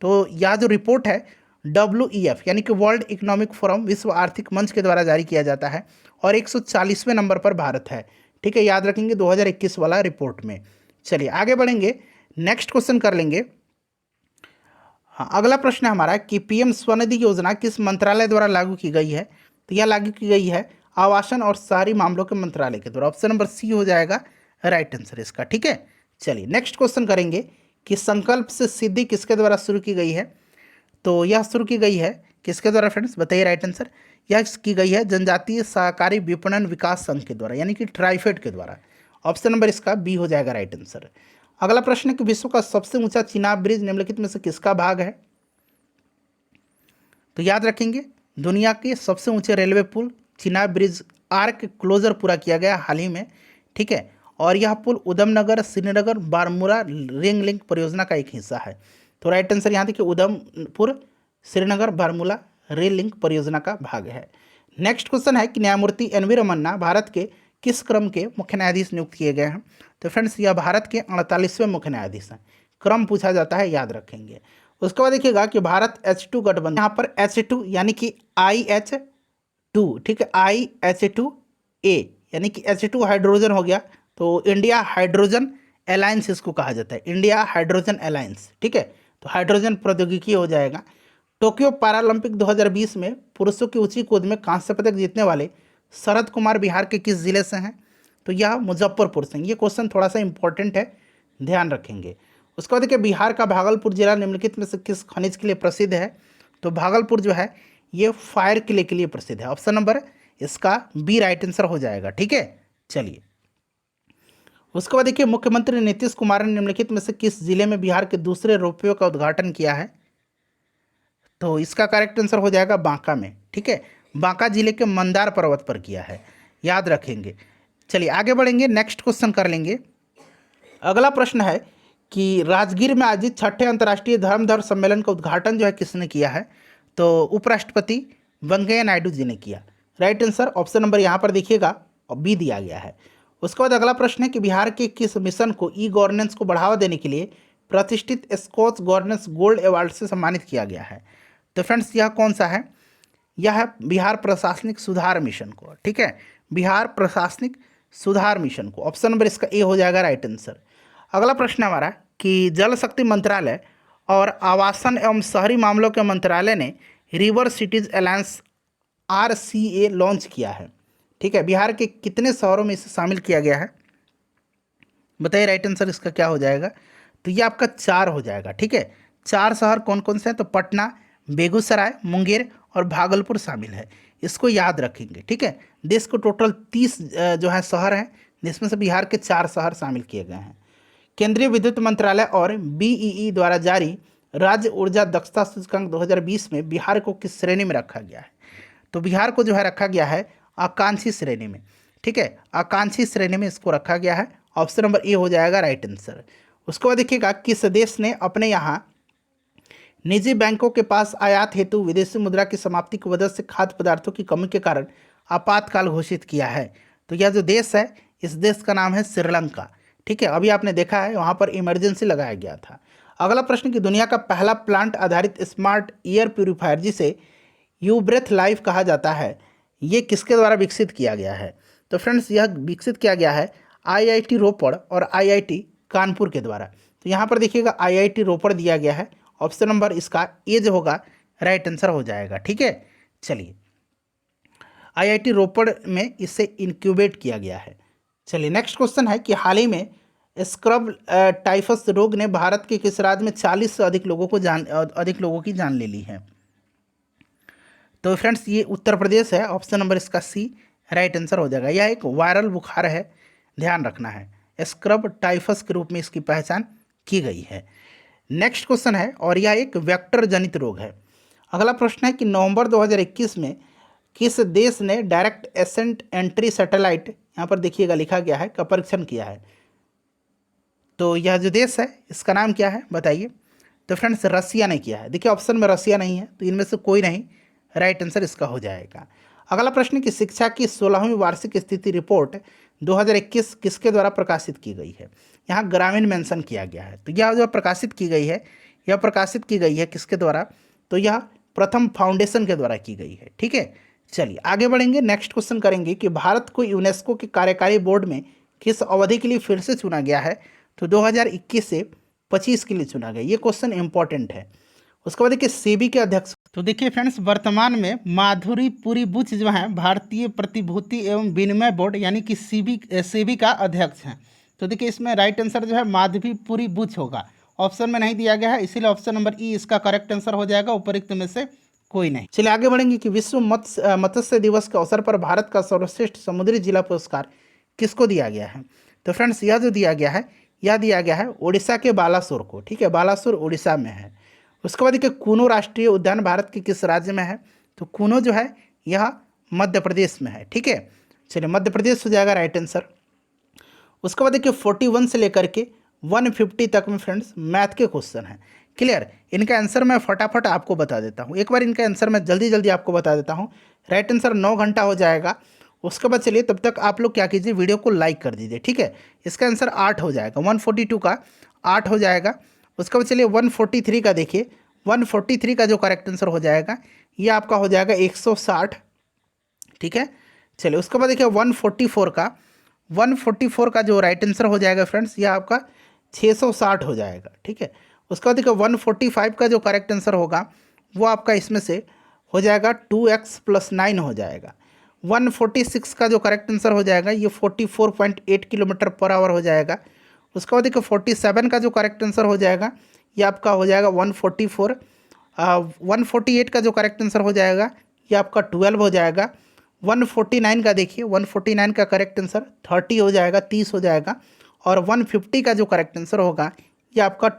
तो यह जो रिपोर्ट है WEF यानी कि वर्ल्ड इकोनॉमिक फोरम, विश्व आर्थिक मंच के द्वारा जारी किया जाता है और 140वें नंबर पर भारत है। ठीक है, याद रखेंगे 2021 वाला रिपोर्ट में। चलिए आगे बढ़ेंगे, नेक्स्ट क्वेश्चन कर लेंगे। हाँ, अगला प्रश्न है हमारा कि PM स्वनिधि योजना किस मंत्रालय द्वारा लागू की गई है? तो यह लागू की गई है आवासन और शहरी मामलों के मंत्रालय के द्वारा। ऑप्शन नंबर सी हो जाएगा राइट आंसर इसका। ठीक है, चलिए नेक्स्ट क्वेश्चन करेंगे कि संकल्प से सिद्धि किसके द्वारा शुरू की गई है? तो यह शुरू की गई है किसके द्वारा फ्रेंड्स, बताइए राइट आंसर। यह की गई है जनजातीय सहकारी विपणन विकास संघ के द्वारा यानी कि ट्राइफेड के द्वारा। ऑप्शन नंबर इसका बी हो जाएगा राइट आंसर। अगला प्रश्न है कि विश्व का सबसे ऊंचा चिनाब ब्रिज निम्नलिखित में से किसका भाग है? तो याद रखेंगे दुनिया के सबसे ऊंचे रेलवे पुल चिनाब ब्रिज आर्क क्लोजर पूरा किया गया हाल ही में। ठीक है, और यह पुल उधमनगर श्रीनगर बारमूला रिंग लिंक परियोजना का एक हिस्सा है। तो राइट आंसर यहाँ देखिए उधमपुर श्रीनगर बारमूला रेल लिंक परियोजना का भाग है। नेक्स्ट क्वेश्चन है कि न्यायमूर्ति NV रमन्ना भारत के किस क्रम के मुख्य न्यायाधीश नियुक्त किए गए हैं? तो फ्रेंड्स यह भारत के 48वें मुख्य न्यायाधीश हैं। क्रम पूछा जाता है, याद रखेंगे। उसके बाद देखिएगा कि भारत H2 गठबंधन, यहाँ पर H2 यानी कि IH2, ठीक है, IH2A यानी कि H2 हाइड्रोजन हो गया, तो इंडिया हाइड्रोजन अलायंस इसको कहा जाता है, इंडिया हाइड्रोजन अलायंस। ठीक है, तो हाइड्रोजन प्रौद्योगिकी हो जाएगा। टोक्यो पैरालंपिक 2020 में पुरुषों की ऊंची कूद में कांस्य पदक जीतने वाले शरद कुमार बिहार के किस जिले से हैं? तो यह मुजफ्फरपुर से। ये क्वेश्चन थोड़ा सा इंपॉर्टेंट है, ध्यान रखेंगे। उसके बाद देखिए बिहार का भागलपुर जिला निम्नलिखित में से किस खनिज के लिए प्रसिद्ध है? तो भागलपुर जो है ये फायर किले के लिए प्रसिद्ध है। ऑप्शन नंबर इसका बी राइट आंसर हो जाएगा। ठीक है, चलिए उसके बाद देखिए मुख्यमंत्री नीतीश कुमार ने निम्नलिखित में से किस जिले में बिहार के दूसरे रोपवे का उद्घाटन किया है? तो इसका करेक्ट आंसर हो जाएगा बांका में। ठीक है, बांका जिले के मंदार पर्वत पर किया है, याद रखेंगे। चलिए आगे बढ़ेंगे, नेक्स्ट क्वेश्चन कर लेंगे। अगला प्रश्न है कि राजगीर में आयोजित 6ठे अंतर्राष्ट्रीय धर्मधर सम्मेलन का उद्घाटन जो है किसने किया है? तो उपराष्ट्रपति वेंकैया नायडू जी ने किया। राइट आंसर ऑप्शन नंबर यहाँ पर देखिएगा और बी दिया गया है। उसके बाद अगला प्रश्न है कि बिहार के किस मिशन को गवर्नेंस को बढ़ावा देने के लिए प्रतिष्ठित स्कॉच गवर्नेंस गोल्ड अवार्ड से सम्मानित किया गया है? तो फ्रेंड्स यह कौन सा है? यह है बिहार प्रशासनिक सुधार मिशन को। ठीक है, बिहार प्रशासनिक सुधार मिशन को। ऑप्शन नंबर इसका ए हो जाएगा राइट आंसर। अगला प्रश्न हमारा कि जल शक्ति मंत्रालय और आवासन एवं शहरी मामलों के मंत्रालय ने river cities alliance RCA launch किया है। ठीक है, बिहार के कितने शहरों में इसे शामिल किया गया है? बताइए राइट आंसर इसका क्या हो जाएगा? तो ये आपका 4 हो जाएगा। ठीक है, 4 शहर कौन कौन से हैं? तो पटना, बेगूसराय, मुंगेर और भागलपुर शामिल है, इसको याद रखेंगे। ठीक है, देश को टोटल 30 जो है शहर हैं, जिसमें से बिहार के 4 शहर शामिल किए गए हैं। केंद्रीय विद्युत मंत्रालय और BEE द्वारा जारी राज्य ऊर्जा दक्षता सूचकांक 2020 में बिहार को किस श्रेणी में रखा गया है? तो बिहार को जो है रखा गया है आकांक्षी श्रेणी में। ठीक है, आकांक्षी श्रेणी में इसको रखा गया है। ऑप्शन नंबर ए हो जाएगा राइट आंसर। उसके बाद देखिएगा किस देश ने अपने यहाँ निजी बैंकों के पास आयात हेतु विदेशी मुद्रा की समाप्ति की वजह से खाद्य पदार्थों की कमी के कारण आपातकाल घोषित किया है। तो यह जो देश है, इस देश का नाम है श्रीलंका। ठीक है, अभी आपने देखा है वहाँ पर इमरजेंसी लगाया गया था। अगला प्रश्न कि दुनिया का पहला प्लांट आधारित स्मार्ट एयर प्यूरिफायर जिसे यू ब्रेथ लाइफ कहा जाता है, ये किसके द्वारा विकसित किया गया है? तो फ्रेंड्स, यह विकसित किया गया है आईआईटी रोपड़ और आईआईटी कानपुर के द्वारा। तो यहाँ पर देखिएगा आईआईटी रोपड़ दिया गया है। ऑप्शन नंबर इसका ए जो होगा राइट आंसर हो जाएगा। ठीक है, चलिए आईआईटी रोपड़ में इसे इनक्यूबेट किया गया है। चलिए नेक्स्ट क्वेश्चन है कि हाल ही में स्क्रब टाइफस रोग ने भारत के किस राज्य में 40 से अधिक लोगों की जान ले ली है? तो फ्रेंड्स, ये उत्तर प्रदेश है। ऑप्शन नंबर इसका सी राइट आंसर हो जाएगा। यह एक वायरल बुखार है, ध्यान रखना है। स्क्रब टाइफस के रूप में इसकी पहचान की गई है। नेक्स्ट क्वेश्चन है और यह एक वेक्टर जनित रोग है। अगला प्रश्न है कि नवंबर 2021 में किस देश ने डायरेक्ट एसेंट एंट्री सैटेलाइट, यहाँ पर देखिएगा लिखा गया है, का परीक्षण किया है? तो यह जो देश है इसका नाम क्या है बताइए? तो फ्रेंड्स, रसिया ने किया है। देखिए ऑप्शन में रसिया नहीं है, तो इनमें से कोई नहीं, राइट आंसर इसका हो जाएगा। अगला प्रश्न कि शिक्षा की 16वीं वार्षिक स्थिति रिपोर्ट 2021 किसके द्वारा प्रकाशित की गई है? यहाँ ग्रामीण मेंशन किया गया है। तो यह जो प्रकाशित की गई है, यह प्रकाशित की गई है किसके द्वारा? तो यह प्रथम फाउंडेशन के द्वारा की गई है। ठीक है, चलिए आगे बढ़ेंगे। नेक्स्ट क्वेश्चन करेंगे कि भारत को यूनेस्को के कार्यकारी बोर्ड में किस अवधि के लिए फिर से चुना गया है? तो 2021 से 25 के लिए चुना गया। ये क्वेश्चन इंपॉर्टेंट है। उसके बाद देखिए सेबी के अध्यक्ष, तो देखिए फ्रेंड्स, वर्तमान में माधुरी पुरी बुच जो है भारतीय प्रतिभूति एवं विनिमय बोर्ड यानी कि सेबी का अध्यक्ष हैं। तो देखिए इसमें राइट आंसर जो है माधुरी पुरी बुच होगा। ऑप्शन में नहीं दिया गया है, इसीलिए ऑप्शन नंबर ई इसका करेक्ट आंसर हो जाएगा, उपरोक्त में से कोई नहीं। चलिए आगे बढ़ेंगे कि विश्व मत्स्य दिवस के अवसर पर भारत का सर्वश्रेष्ठ समुद्री जिला पुरस्कार किसको दिया गया है? तो फ्रेंड्स, यह जो दिया गया है, यह दिया गया है उड़ीसा के बालासोर को। ठीक है, बालासोर उड़ीसा में है। उसके बाद देखिए कूनो राष्ट्रीय उद्यान भारत के किस राज्य में है? तो कूनो जो है यह मध्य प्रदेश में है। ठीक है, चलिए मध्य प्रदेश हो जाएगा राइट आंसर। उसके बाद देखिए 41 से लेकर के 150 तक में फ्रेंड्स मैथ के क्वेश्चन हैं। क्लियर, इनका आंसर मैं फटाफट आपको बता देता हूँ। एक बार इनका आंसर मैं जल्दी जल्दी आपको बता देता हूँ। राइट आंसर 9 घंटा हो जाएगा। उसके बाद चलिए तब तक आप लोग क्या कीजिए, वीडियो को लाइक कर दीजिए। ठीक है, इसका आंसर 8 हो जाएगा। 142 का 8 हो जाएगा। उसके बाद चलिए 143 का देखिए, 143 का जो करेक्ट आंसर हो जाएगा ये आपका हो जाएगा 160। ठीक है, चलिए उसके बाद देखिए 144 का जो राइट आंसर हो जाएगा फ्रेंड्स, ये आपका 660 हो जाएगा। ठीक है, उसके बाद देखिए 145 का जो करेक्ट आंसर होगा वो आपका इसमें से हो जाएगा 2x + 9 हो जाएगा। 146 का जो करेक्ट आंसर हो जाएगा ये 44.8 किलोमीटर पर आवर हो जाएगा। उसके बाद देखिए 47 का जो करेक्ट आंसर हो जाएगा ये आपका हो जाएगा 144। 148 का जो करेक्ट आंसर हो जाएगा ये आपका 12 हो जाएगा। 149 का देखिए, 149 का करेक्ट आंसर 30 हो जाएगा, 30 हो जाएगा। और 150 का जो करेक्ट आंसर होगा ये आपका